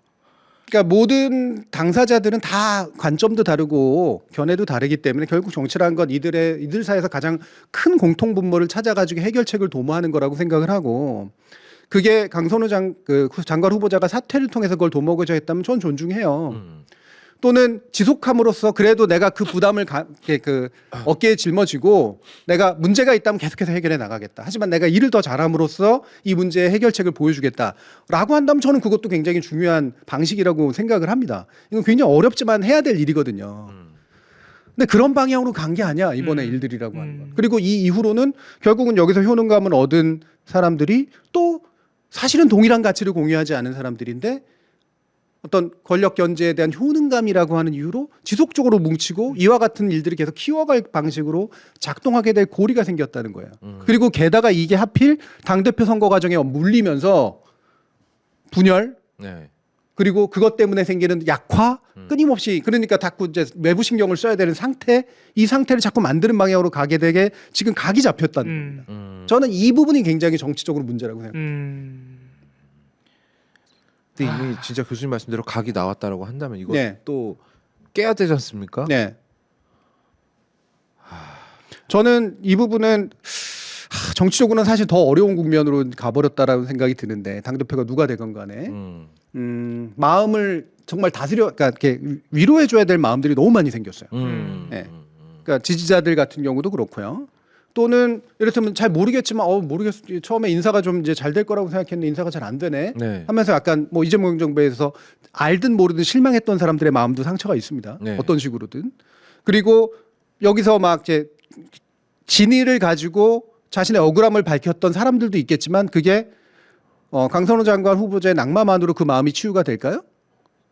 그러니까 모든 당사자들은 다 관점도 다르고 견해도 다르기 때문에 결국 정치라는 건 이들 사이에서 가장 큰 공통 분모를 찾아가지고 해결책을 도모하는 거라고 생각을 하고 그게 강선우 장관 후보자가 사퇴를 통해서 그걸 도모하고자 했다면 전 존중해요. 또는 지속함으로써 그래도 내가 그 부담을 어깨에 짊어지고 내가 문제가 있다면 계속해서 해결해 나가겠다. 하지만 내가 일을 더 잘함으로써 이 문제의 해결책을 보여주겠다라고 한다면 저는 그것도 굉장히 중요한 방식이라고 생각을 합니다. 이건 굉장히 어렵지만 해야 될 일이거든요. 근데 그런 방향으로 간 게 아니야 이번에 일들이라고 하는 건. 그리고 이 이후로는 결국은 여기서 효능감을 얻은 사람들이 또 사실은 동일한 가치를 공유하지 않은 사람들인데 어떤 권력 견제에 대한 효능감이라고 하는 이유로 지속적으로 뭉치고 이와 같은 일들이 계속 키워갈 방식으로 작동하게 될 고리가 생겼다는 거예요. 그리고 게다가 이게 하필 당대표 선거 과정에 물리면서 분열 네. 그리고 그것 때문에 생기는 약화 끊임없이 그러니까 자꾸 이제 외부 신경을 써야 되는 상태 이 상태를 자꾸 만드는 방향으로 가게 되게 지금 각이 잡혔다는 겁니다. 저는 이 부분이 굉장히 정치적으로 문제라고 생각합니다. 근데 이미 진짜 교수님 말씀대로 각이 나왔다라고 한다면 이거 네. 또 깨야 되지 않습니까? 네. 저는 이 부분은 정치적으로는 사실 더 어려운 국면으로 가버렸다라는 생각이 드는데 당대표가 누가 되건 간에 마음을 정말 다스려 그러니까 이렇게 위로해줘야 될 마음들이 너무 많이 생겼어요. 네. 그러니까 지지자들 같은 경우도 그렇고요. 또는 이를테면 잘 모르겠지만 모르겠어 처음에 인사가 좀 이제 잘 될 거라고 생각했는데 인사가 잘 안 되네 네. 하면서 약간 뭐 이재명 정부에서 알든 모르든 실망했던 사람들의 마음도 상처가 있습니다. 네. 어떤 식으로든. 그리고 여기서 막 이제 진위를 가지고 자신의 억울함을 밝혔던 사람들도 있겠지만 그게 강선우 장관 후보자의 낙마만으로 그 마음이 치유가 될까요?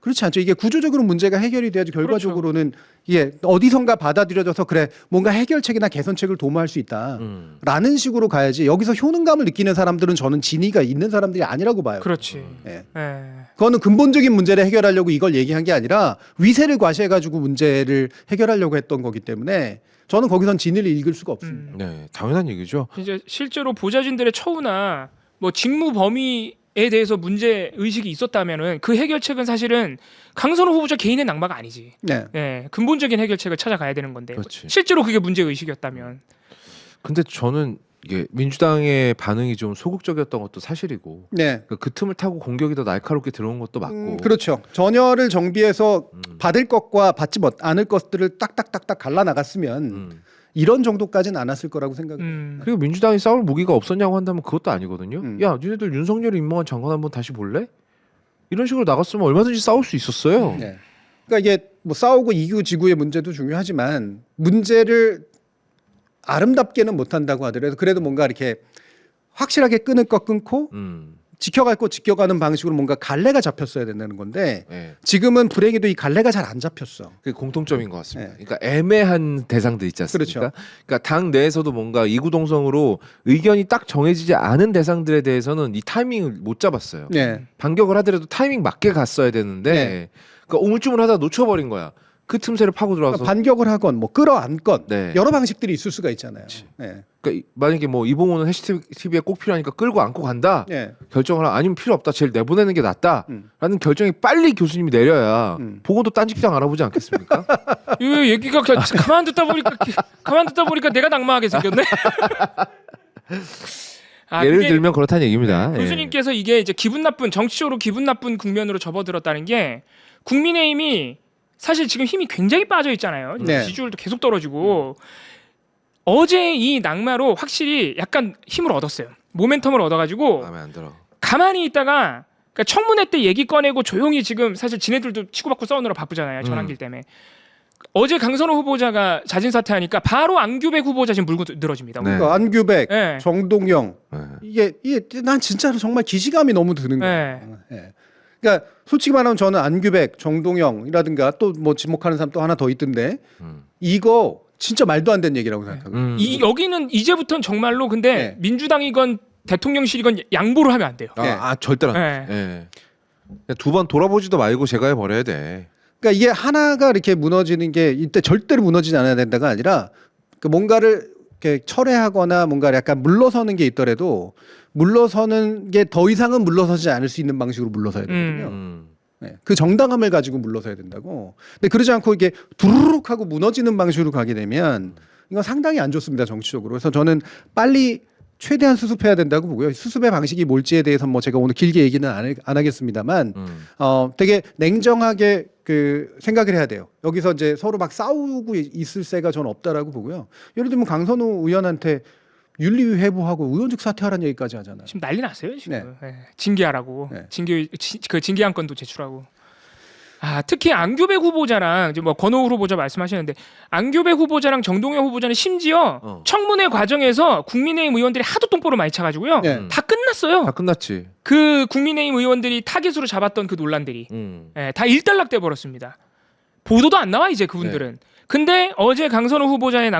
그렇지 않죠. 이게 구조적으로 문제가 해결이 돼야지 결과적으로는 이게 어디선가 받아들여져서 그래 뭔가 해결책이나 개선책을 도모할 수 있다라는 식으로 가야지 여기서 효능감을 느끼는 사람들은 저는 진위가 있는 사람들이 아니라고 봐요. 그렇지. 예. 네. 그거는 근본적인 문제를 해결하려고 이걸 얘기한 게 아니라 위세를 과시해가지고 문제를 해결하려고 했던 거기 때문에 저는 거기선 진위를 읽을 수가 없습니다. 네, 당연한 얘기죠. 이제 실제로 보좌진들의 처우나 뭐 직무 범위에 대해서 문제 의식이 있었다면은 그 해결책은 사실은 강선우 후보자 개인의 낙마가 아니지. 네. 네, 근본적인 해결책을 찾아가야 되는 건데 그렇지. 실제로 그게 문제 의식이었다면. 근데 저는 이게 민주당의 반응이 좀 소극적이었던 것도 사실이고 네. 그 틈을 타고 공격이 더 날카롭게 들어온 것도 맞고. 그렇죠. 전열을 정비해서 받을 것과 받지 않을 것들을 딱딱딱딱 갈라 나갔으면 이런 정도까지는 안 왔을 거라고 생각해요. 그리고 민주당이 싸울 무기가 없었냐고 한다면 그것도 아니거든요. 야, 니네들 윤석열이 임명한 장관 한번 다시 볼래? 이런 식으로 나갔으면 얼마든지 싸울 수 있었어요. 네. 그러니까 이게 뭐 싸우고 이기고 지구의 문제도 중요하지만 문제를 아름답게는 못한다고 하더라도 그래도 뭔가 이렇게 확실하게 끊을 거 끊고 지켜갈 거 지켜가는 방식으로 뭔가 갈래가 잡혔어야 된다는 건데 네. 지금은 불행히도 이 갈래가 잘 안 잡혔어. 그게 공통점인 것 같습니다. 네. 그러니까 애매한 대상들 있지 않습니까? 그렇죠. 그러니까 당 내에서도 뭔가 이구동성으로 의견이 딱 정해지지 않은 대상들에 대해서는 이 타이밍을 못 잡았어요. 네. 반격을 하더라도 타이밍 맞게 갔어야 되는데 네. 그러니까 우물쭈물하다 놓쳐버린 거야. 그 틈새를 파고 들어와서 그러니까 반격을 하건 뭐 끌어안건 네. 여러 방식들이 있을 수가 있잖아요. 네. 그러니까 만약에 뭐 이봉호는 해시TV에 꼭 필요하니까 끌고 안고 간다 네. 결정을 아니면 필요 없다 제일 내보내는 게 낫다라는 결정이 빨리 교수님이 내려야 보고도 딴 직장 알아보지 않겠습니까? 이 얘기가 가만 듣다 보니까 내가 낙마하게 생겼네. 예를 그게 들면 그렇다는 얘기입니다. 교수님께서 이게 이제 정치적으로 기분 나쁜 국면으로 접어들었다는 게 국민의힘이 사실 지금 힘이 굉장히 빠져 있잖아요. 네. 지지율도 계속 떨어지고 어제 이 낙마로 확실히 약간 힘을 얻었어요. 모멘텀을 얻어가지고 마음에 안 들어. 가만히 있다가 그러니까 청문회 때 얘기 꺼내고 조용히 지금 사실 지네들도 치고받고 싸우느라 바쁘잖아요. 전환길 때문에. 어제 강선호 후보자가 자진 사퇴하니까 바로 안규백 후보자 지금 물고 늘어집니다. 네. 그러니까 안규백, 네. 정동영 네. 이게 난 진짜로 정말 기시감이 너무 드는 거예요. 예. 그러니까 솔직히 말하면 저는 안규백, 정동영이라든가 또 뭐 지목하는 사람 또 하나 더 있던데 이거 진짜 말도 안 되는 얘기라고 생각하거든요. 여기는 이제부터는 정말로 근데 네. 민주당이건 대통령실이건 양보를 하면 안 돼요. 아, 네. 절대로. 네. 예. 두 번 돌아보지도 말고 제가 해버려야 돼. 그러니까 이게 하나가 이렇게 무너지는 게 이때 절대로 무너지지 않아야 된다가 아니라 그 뭔가를 이렇게 철회하거나 뭔가 약간 물러서는 게 있더라도 물러서는 게 더 이상은 물러서지 않을 수 있는 방식으로 물러서야 되거든요. 네, 그 정당함을 가지고 물러서야 된다고. 근데 그러지 않고 이게 두루룩 하고 무너지는 방식으로 가게 되면 이건 상당히 안 좋습니다, 정치적으로. 그래서 저는 빨리 최대한 수습해야 된다고 보고요. 수습의 방식이 뭘지에 대해서 뭐 제가 오늘 길게 얘기는 안 하겠습니다만 되게 냉정하게 그 생각을 해야 돼요. 여기서 이제 서로 막 싸우고 있을 새가 저는 없다라고 보고요. 예를 들면 강선우 의원한테 윤리위 회부하고 의원직 사퇴하라는 얘기까지 하잖아요. 지금 난리 났어요 지금. 네. 징계하라고. 네. 그 징계안건도 제출하고. 특히 안규백 후보자랑 이제 뭐 권오우 후보자 말씀하시는데 안규백 후보자랑 정동영 후보자는 심지어 청문회 과정에서 국민의힘 의원들이 하도 똥보를 많이 차가지고요. 네. 다 끝났어요. 다 끝났지. 그 국민의힘 의원들이 타깃으로 잡았던 그 논란들이 다 일단락돼 버렸습니다. 보도도 안 나와 이제 그분들은. 근데 어제 강선호 후보자의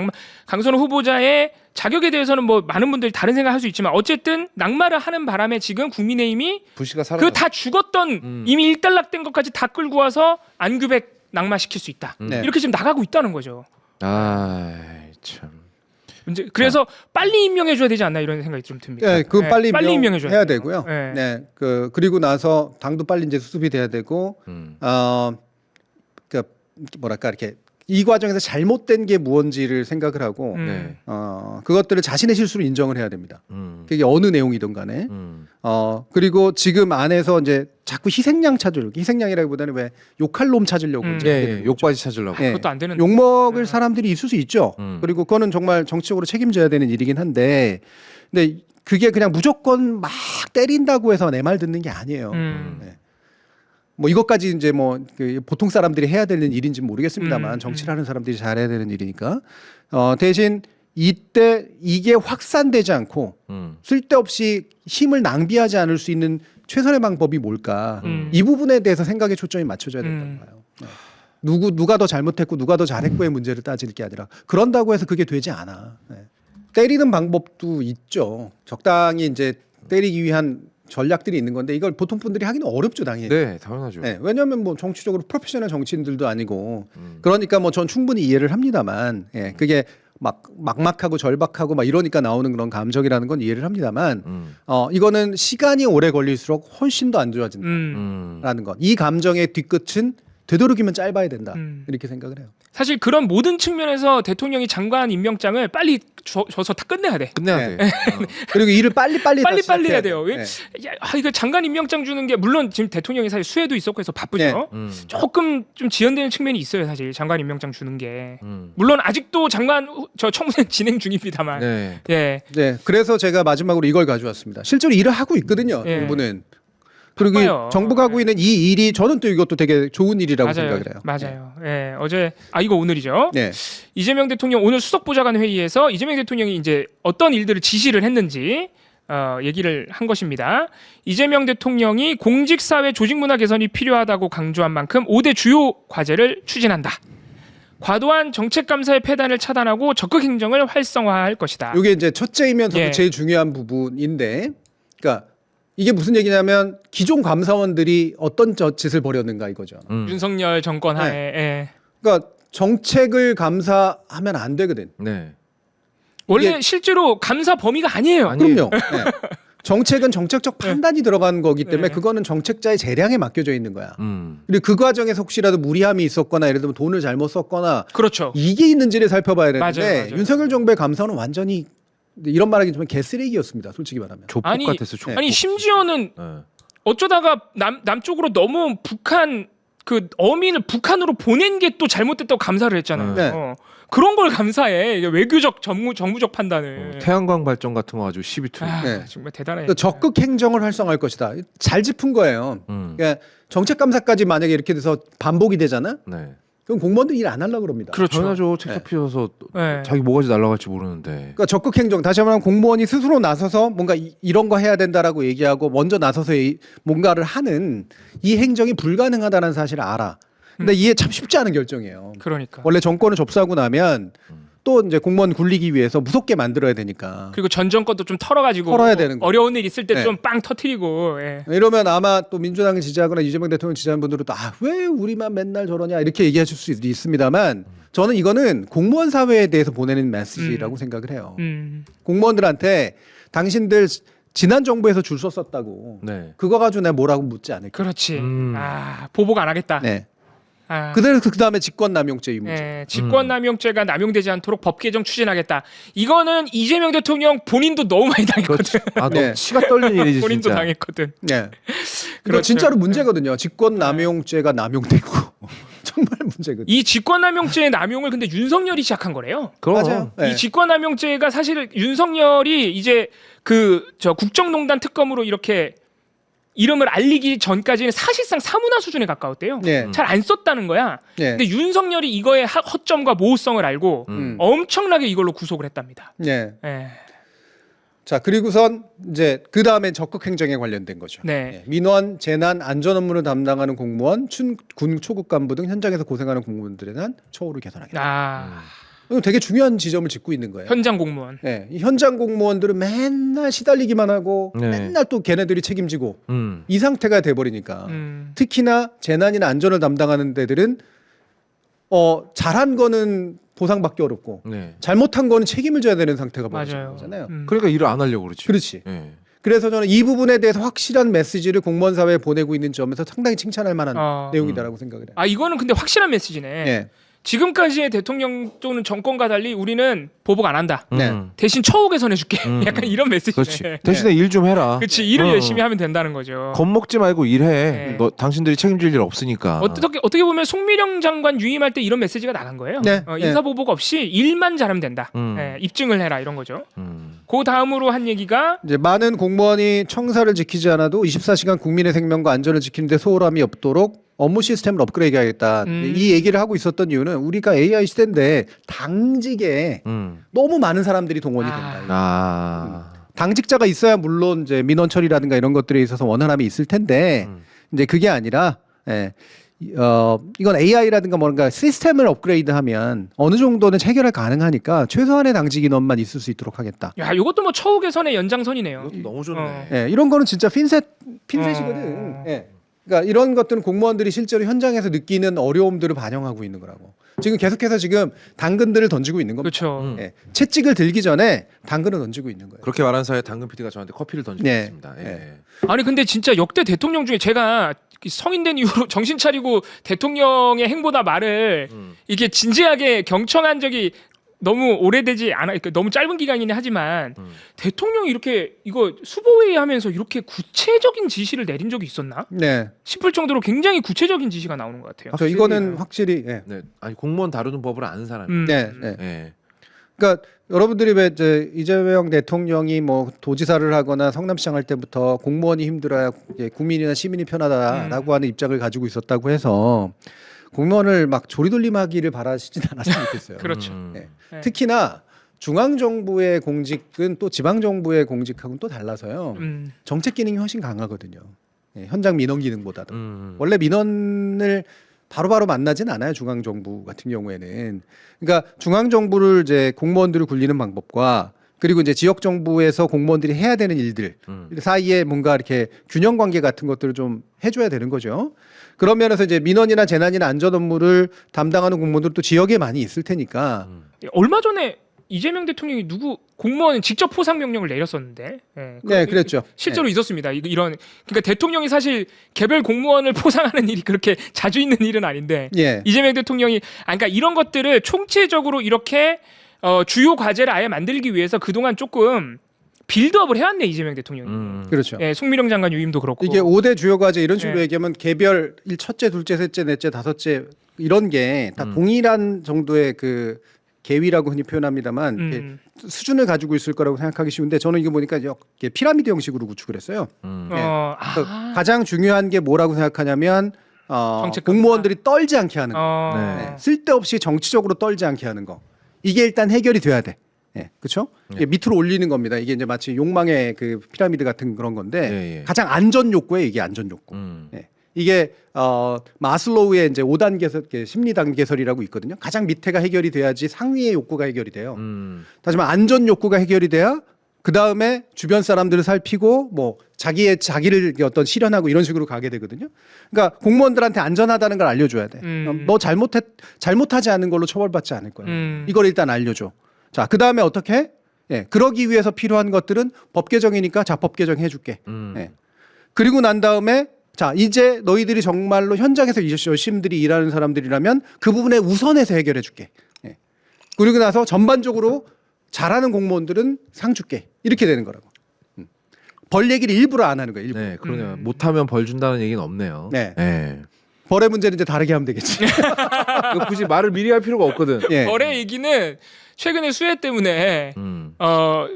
자격에 대해서는 뭐 많은 분들이 다른 생각할 수 있지만 어쨌든 낙마를 하는 바람에 지금 국민의힘이 부시가 사라졌어. 그 다 죽었던 이미 일단락된 것까지 다 끌고 와서 안규백 낙마시킬 수 있다. 네. 이렇게 지금 나가고 있다는 거죠. 아, 참. 그래서 빨리 임명해 줘야 되지 않나 이런 생각이 좀 듭니다. 네, 그 빨리 임명해 줘야 해야 돼요. 되고요. 네. 네, 그리고 나서 당도 빨리 이제 수습이 돼야 되고, 그 뭐랄까 이렇게 이 과정에서 잘못된 게 무언지를 생각을 하고, 네. 그것들을 자신의 실수로 인정을 해야 됩니다. 그게 어느 내용이든 간에. 그리고 지금 안에서 이제 자꾸 희생양 찾으려고, 희생양이라기보다는 왜 욕할 놈 찾으려고. 이제 예, 하게 예, 되는 욕바지 찾으려고. 네. 그것도 안 되는데. 욕먹을 사람들이 있을 수 있죠. 그리고 그거는 정말 정치적으로 책임져야 되는 일이긴 한데, 근데 그게 그냥 무조건 막 때린다고 해서 내 말 듣는 게 아니에요. 네. 뭐 이것까지 이제 그 보통 사람들이 해야 되는 일인지 모르겠습니다만 정치를 하는 사람들이 잘해야 되는 일이니까 대신 이때 이게 확산되지 않고 쓸데없이 힘을 낭비하지 않을 수 있는 최선의 방법이 뭘까? 이 부분에 대해서 생각의 초점이 맞춰져야 된다는 거예요. 네. 누가 더 잘못했고 누가 더 잘했고의 문제를 따질 게 아니라 그런다고 해서 그게 되지 않아. 네. 때리는 방법도 있죠. 적당히 이제 때리기 위한 전략들이 있는 건데 이걸 보통 분들이 하기는 어렵죠, 당연히. 네, 당연하죠. 네, 왜냐하면 뭐 정치적으로 프로페셔널 정치인들도 아니고 그러니까 뭐 전 충분히 이해를 합니다만 그게 막막하고 절박하고 막 이러니까 나오는 그런 감정이라는 건 이해를 합니다만 이거는 시간이 오래 걸릴수록 훨씬 더 안 좋아진다라는 것. 이 감정의 뒤끝은 되도록이면 짧아야 된다 이렇게 생각을 해요. 사실 그런 모든 측면에서 대통령이 장관 임명장을 빨리 줘서 다 끝내야 돼. 끝내야 돼. 그리고 일을 빨리 해야 돼요. 네. 이거 장관 임명장 주는 게 물론 지금 대통령이 사실 수혜도 있었고 해서 바쁘죠. 조금 좀 지연되는 측면이 있어요. 사실 장관 임명장 주는 게 물론 아직도 장관 청문회 진행 중입니다만. 네. 예. 네, 그래서 제가 마지막으로 이걸 가져왔습니다. 실제로 일을 하고 있거든요, 이분은. 그리고 바빠요. 정부가 하고 있는 이 일이 저는 또 이것도 되게 좋은 일이라고 생각을 해요. 맞아요. 예. 어제 이거 오늘이죠. 네. 이재명 대통령 오늘 수석보좌관 회의에서 이재명 대통령이 이제 어떤 일들을 지시를 했는지 얘기를 한 것입니다. 이재명 대통령이 공직사회 조직문화 개선이 필요하다고 강조한 만큼 5대 주요 과제를 추진한다. 과도한 정책감사의 폐단을 차단하고 적극 행정을 활성화할 것이다. 이게 이제 첫째이면서도 예. 제일 중요한 부분인데, 그러니까 이게 무슨 얘기냐면 기존 감사원들이 어떤 짓을 벌였는가 이거죠. 윤석열 정권 하에. 예. 그러니까 정책을 감사하면 안 되거든. 네. 원래 이게- 실제로 감사 범위가 아니에요. 아니에요. 그럼요. 네. 정책은 정책적 판단이 들어간 거기 때문에 네. 그거는 정책자의 재량에 맡겨져 있는 거야. 그리고 그 과정에서 혹시라도 무리함이 있었거나 예를 들면 돈을 잘못 썼거나 그렇죠. 이게 있는지를 살펴봐야 되는데 맞아요. 윤석열 정부의 감사는 완전히 이런 말하기 좀 개쓰레기였습니다. 솔직히 말하면. 조폭 아니, 같았어. 조폭. 아니 심지어는 네. 어쩌다가 남쪽으로 너무 북한 그 어민을 북한으로 보낸 게 또 잘못됐다고 감사를 했잖아요. 네. 그런 걸 감사해. 이게 외교적 정무적 판단을. 태양광 발전 같은 거 가지고 시비 투. 네. 정말 대단해. 그러니까 적극 행정을 활성화할 것이다. 잘 짚은 거예요. 그러니까 정책 감사까지 만약에 이렇게 돼서 반복이 되잖아. 네. 그럼 공무원들 일 안 하려고 그럽니다. 그렇죠. 당연하죠. 책도 피워서 네. 자기 뭐가지 날아갈지 모르는데. 그러니까 적극 행정 다시 한번 공무원이 스스로 나서서 뭔가 이런 거 해야 된다라고 얘기하고 먼저 나서서 뭔가를 하는 이 행정이 불가능하다는 사실을 알아. 근데 이게 참 쉽지 않은 결정이에요. 그러니까. 원래 정권을 접수하고 나면 또 이제 공무원 굴리기 위해서 무섭게 만들어야 되니까. 그리고 전 정권도 좀 털어가지고 털어야 되는 거죠. 어려운 일 있을 때 네. 좀 빵 터트리고. 예. 이러면 아마 또 민주당을 지지하거나 이재명 대통령 지지하는 분들은 또 왜 우리만 맨날 저러냐 이렇게 얘기하실 수 있습니다만 저는 이거는 공무원 사회에 대해서 보내는 메시지라고 생각을 해요. 공무원들한테 당신들 지난 정부에서 줄 섰었다고 네. 그거 가지고 내가 뭐라고 묻지 않을까. 그렇지. 보복 안 하겠다. 네. 아. 그다음에 직권남용죄 이 문제. 예, 직권남용죄가 남용되지 않도록 법 개정 추진하겠다. 이거는 이재명 대통령 본인도 너무 많이 당했거든. 아, 너 네. 치가 떨리는 일이지 본인도 진짜. 당했거든. 네. 그거 그렇죠. 진짜로 문제거든요. 직권남용죄가 남용되고 정말 문제거든요. 이 직권남용죄의 남용을 근데 윤석열이 시작한 거래요. 그럼. 맞아요. 네. 이 직권남용죄가 사실 윤석열이 이제 저 국정농단 특검으로 이렇게 이름을 알리기 전까지는 사실상 사문화 수준에 가까웠대요. 네. 잘 안 썼다는 거야. 네. 근데 윤석열이 이거의 허점과 모호성을 알고 엄청나게 이걸로 구속을 했답니다. 네. 예. 자 그리고선 이제 그 다음에 적극 행정에 관련된 거죠. 네. 민원, 재난, 안전 업무를 담당하는 공무원, 군 초급 간부 등 현장에서 고생하는 공무원들에 대한 처우를 개선하겠다. 아, 이거 되게 중요한 지점을 짚고 있는 거예요. 현장 공무원. 네, 이 현장 공무원들은 맨날 시달리기만 하고 네. 맨날 또 걔네들이 책임지고 음. 이 상태가 돼버리니까 음. 특히나 재난이나 안전을 담당하는 데들은 잘한 거는 보상받기 어렵고 네. 잘못한 거는 책임을 져야 되는 상태가 벌어지는 맞아요. 거잖아요. 그러니까 일을 안 하려고 그러지. 그렇지. 예. 그래서 저는 이 부분에 대해서 확실한 메시지를 공무원 사회에 보내고 있는 점에서 상당히 칭찬할 만한 내용이다라고 생각을 해요. 아 이거는 근데 확실한 메시지네. 네. 지금까지의 대통령 또는 정권과 달리 우리는 보복 안 한다. 네. 대신 처우 개선해줄게. 약간 이런 메시지네. 그렇지. 대신에 일 좀 해라. 그렇지. 일을 열심히 하면 된다는 거죠. 겁먹지 말고 일해. 네. 너 당신들이 책임질 일 없으니까. 어떻게 보면 송미령 장관 유임할 때 이런 메시지가 나간 거예요. 네. 인사보복 없이 일만 잘하면 된다. 음. 입증을 해라 이런 거죠. 그 다음으로 한 얘기가 이제 많은 공무원이 청사를 지키지 않아도 24시간 국민의 생명과 안전을 지키는데 소홀함이 없도록 업무 시스템을 업그레이드해야겠다. 이 얘기를 하고 있었던 이유는 우리가 AI 시대인데 당직에 너무 많은 사람들이 동원이 된다. 당직자가 있어야 물론 이제 민원 처리라든가 이런 것들에 있어서 원활함이 있을 텐데 이제 그게 아니라 이건 AI라든가 뭔가 시스템을 업그레이드하면 어느 정도는 체결이 가능하니까 최소한의 당직 인원만 있을 수 있도록 하겠다. 야 이것도 뭐 처우 개선의 연장선이네요. 이것도 너무 좋네. 예, 이런 거는 진짜 핀셋이거든. 예. 그러니까 이런 것들은 공무원들이 실제로 현장에서 느끼는 어려움들을 반영하고 있는 거라고. 지금 계속해서 지금 당근들을 던지고 있는 겁니다. 그렇죠. 예. 채찍을 들기 전에 당근을 던지고 있는 거예요. 그렇게 말한 사이에 당근 PD가 저한테 커피를 던지고 네. 있습니다. 예. 네. 아니 근데 진짜 역대 대통령 중에 제가 성인 된 이후로 정신 차리고 대통령의 행보나 말을 이렇게 진지하게 경청한 적이 너무 오래되지 않아, 그러니까 너무 짧은 기간이긴 하지만 대통령이 이렇게 이거 수보회의 하면서 이렇게 구체적인 지시를 내린 적이 있었나 네. 싶을 정도로 굉장히 구체적인 지시가 나오는 것 같아요. 저 이거는 확실히 예. 네. 아니 공무원 다루는 법을 아는 사람이. 네. 네. 예. 그러니까 여러분들이 왜 이제 이재명 대통령이 뭐 도지사를 하거나 성남시장 할 때부터 공무원이 힘들어야 국민이나 시민이 편하다라고 하는 입장을 가지고 있었다고 해서 공무원을 막 조리돌림하기를 바라시진 않았으면 좋겠어요. 그렇죠. 네. 네. 특히나 중앙 정부의 공직은 또 지방 정부의 공직하고는 또 달라서요. 정책 기능이 훨씬 강하거든요. 예, 현장 민원 기능보다도. 원래 민원을 바로바로 만나진 않아요. 중앙 정부 같은 경우에는. 그러니까 중앙 정부를 이제 공무원들을 굴리는 방법과 그리고 이제 지역 정부에서 공무원들이 해야 되는 일들 사이에 뭔가 이렇게 균형 관계 같은 것들을 좀 해줘야 되는 거죠. 그런 면에서 이제 민원이나 재난이나 안전 업무를 담당하는 공무원들도 지역에 많이 있을 테니까. 얼마 전에 이재명 대통령이 누구 공무원 직접 포상 명령을 내렸었는데, 예, 네, 그랬죠. 실제로 있었습니다. 이런 그러니까 대통령이 사실 개별 공무원을 포상하는 일이 그렇게 자주 있는 일은 아닌데 예. 이재명 대통령이 그러니까 이런 것들을 총체적으로 이렇게 주요 과제를 아예 만들기 위해서 그동안 조금 빌드업을 해왔네 이재명 대통령이. 그렇죠. 예, 송미령 장관 유임도 그렇고. 이게 5대 주요 과제 이런 식으로 네. 얘기하면 개별 첫째, 둘째, 셋째, 넷째, 다섯째 이런 게 다 동일한 정도의 그 계위라고 흔히 표현합니다만 이렇게 수준을 가지고 있을 거라고 생각하기 쉬운데 저는 이거 보니까 이게 피라미드 형식으로 구축을 했어요. 그래서 가장 중요한 게 뭐라고 생각하냐면 정책 공무원들이 떨지 않게 하는 거. 어. 네. 쓸데없이 정치적으로 떨지 않게 하는 거. 이게 일단 해결이 돼야 돼. 네. 그렇죠? 이게 밑으로 올리는 겁니다. 이게 이제 마치 욕망의 그 피라미드 같은 그런 건데 예, 예. 가장 안전 욕구예요. 이게 안전 욕구. 네. 이게 마슬로우의 이제 5단계설 심리 단계설이라고 있거든요. 가장 밑에가 해결이 돼야지 상위의 욕구가 해결이 돼요. 하지만 안전 욕구가 해결이 돼야 그 다음에 주변 사람들을 살피고 뭐 자기를 어떤 실현하고 이런 식으로 가게 되거든요. 그러니까 공무원들한테 안전하다는 걸 알려줘야 돼. 너 잘못하지 않은 걸로 처벌받지 않을 거야. 이걸 일단 알려줘. 자, 그 다음에 어떻게 해? 예, 그러기 위해서 필요한 것들은 법 개정이니까 자, 법 개정 해줄게. 예. 그리고 난 다음에 자, 이제 너희들이 정말로 현장에서 열심히들이 일하는 사람들이라면 그 부분에 우선해서 해결해 줄게. 예. 그리고 나서 전반적으로 잘하는 공무원들은 상 줄게. 이렇게 되는 거라고. 벌 얘기를 일부러 안 하는 거예요. 일부러. 네, 그러네요. 못하면 벌 준다는 얘기는 없네요. 네. 네. 벌의 문제는 이제 다르게 하면 되겠지. 이거 굳이 말을 미리 할 필요가 없거든. 예. 벌의 얘기는 최근에 수해 때문에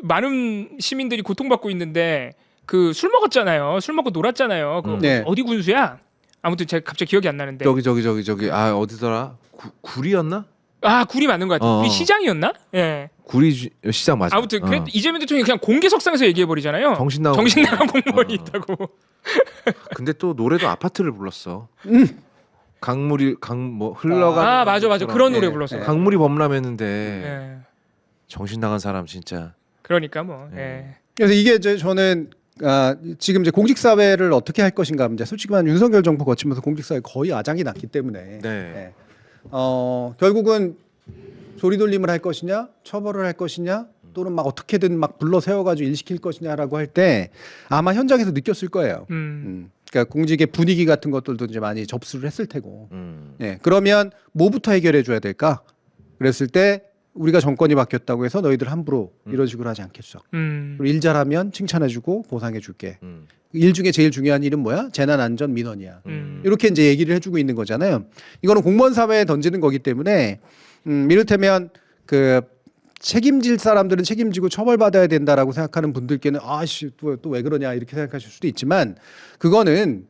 많은 시민들이 고통받고 있는데 그 술 먹었잖아요. 술 먹고 놀았잖아요. 그 네. 어디 군수야? 아무튼 제가 갑자기 기억이 안 나는데. 저기 어디더라? 구리였나? 아, 구리 맞는 것 같아요. 구리 어. 시장이었나? 예. 구리 시장 맞아. 아무튼 그래 이재명 대통령이 그냥 공개석상에서 얘기해 버리잖아요. 정신 나간 공무원이 있다고. 근데 또 노래도 아파트를 불렀어. 강물이 뭐 흘러가는. 아, 맞아. 그런 노래 예. 불렀어요. 강물이 범람했는데 예. 정신 나간 사람 진짜. 그러니까 뭐. 예. 그래서 이게 이제 저는 지금 이제 공직 사회를 어떻게 할 것인가 이제 솔직히 말하면 윤석열 정부 거치면서 공직 사회 거의 아장이 났기 때문에 네. 결국은 소리돌림을 할 것이냐, 처벌을 할 것이냐, 또는 막 어떻게든 막 불러 세워가지고 일시킬 것이냐라고 할 때 아마 현장에서 느꼈을 거예요. 그러니까 공직의 분위기 같은 것들도 이제 많이 접수를 했을 테고. 예, 그러면 뭐부터 해결해 줘야 될까? 그랬을 때 우리가 정권이 바뀌었다고 해서 너희들 함부로 이런 식으로 하지 않겠어. 그리고 일 잘하면 칭찬해주고 보상해줄게. 일 중에 제일 중요한 일은 뭐야? 재난 안전 민원이야. 이렇게 이제 얘기를 해주고 있는 거잖아요. 이거는 공무원 사회에 던지는 거기 때문에 이를테면 그 책임질 사람들은 책임지고 처벌받아야 된다라고 생각하는 분들께는 아씨 또 왜 그러냐 이렇게 생각하실 수도 있지만 그거는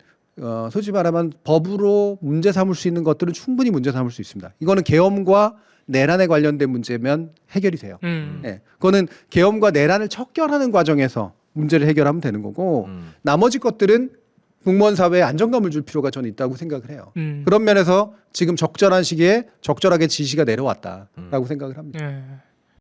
솔직히 말하면 법으로 문제 삼을 수 있는 것들은 충분히 문제 삼을 수 있습니다. 이거는 계엄과 내란에 관련된 문제면 해결이 돼요. 예, 그거는 계엄과 내란을 척결하는 과정에서 문제를 해결하면 되는 거고 나머지 것들은 공무원 사회에 안정감을 줄 필요가 저는 있다고 생각을 해요. 그런 면에서 지금 적절한 시기에 적절하게 지시가 내려왔다라고 생각을 합니다. 예.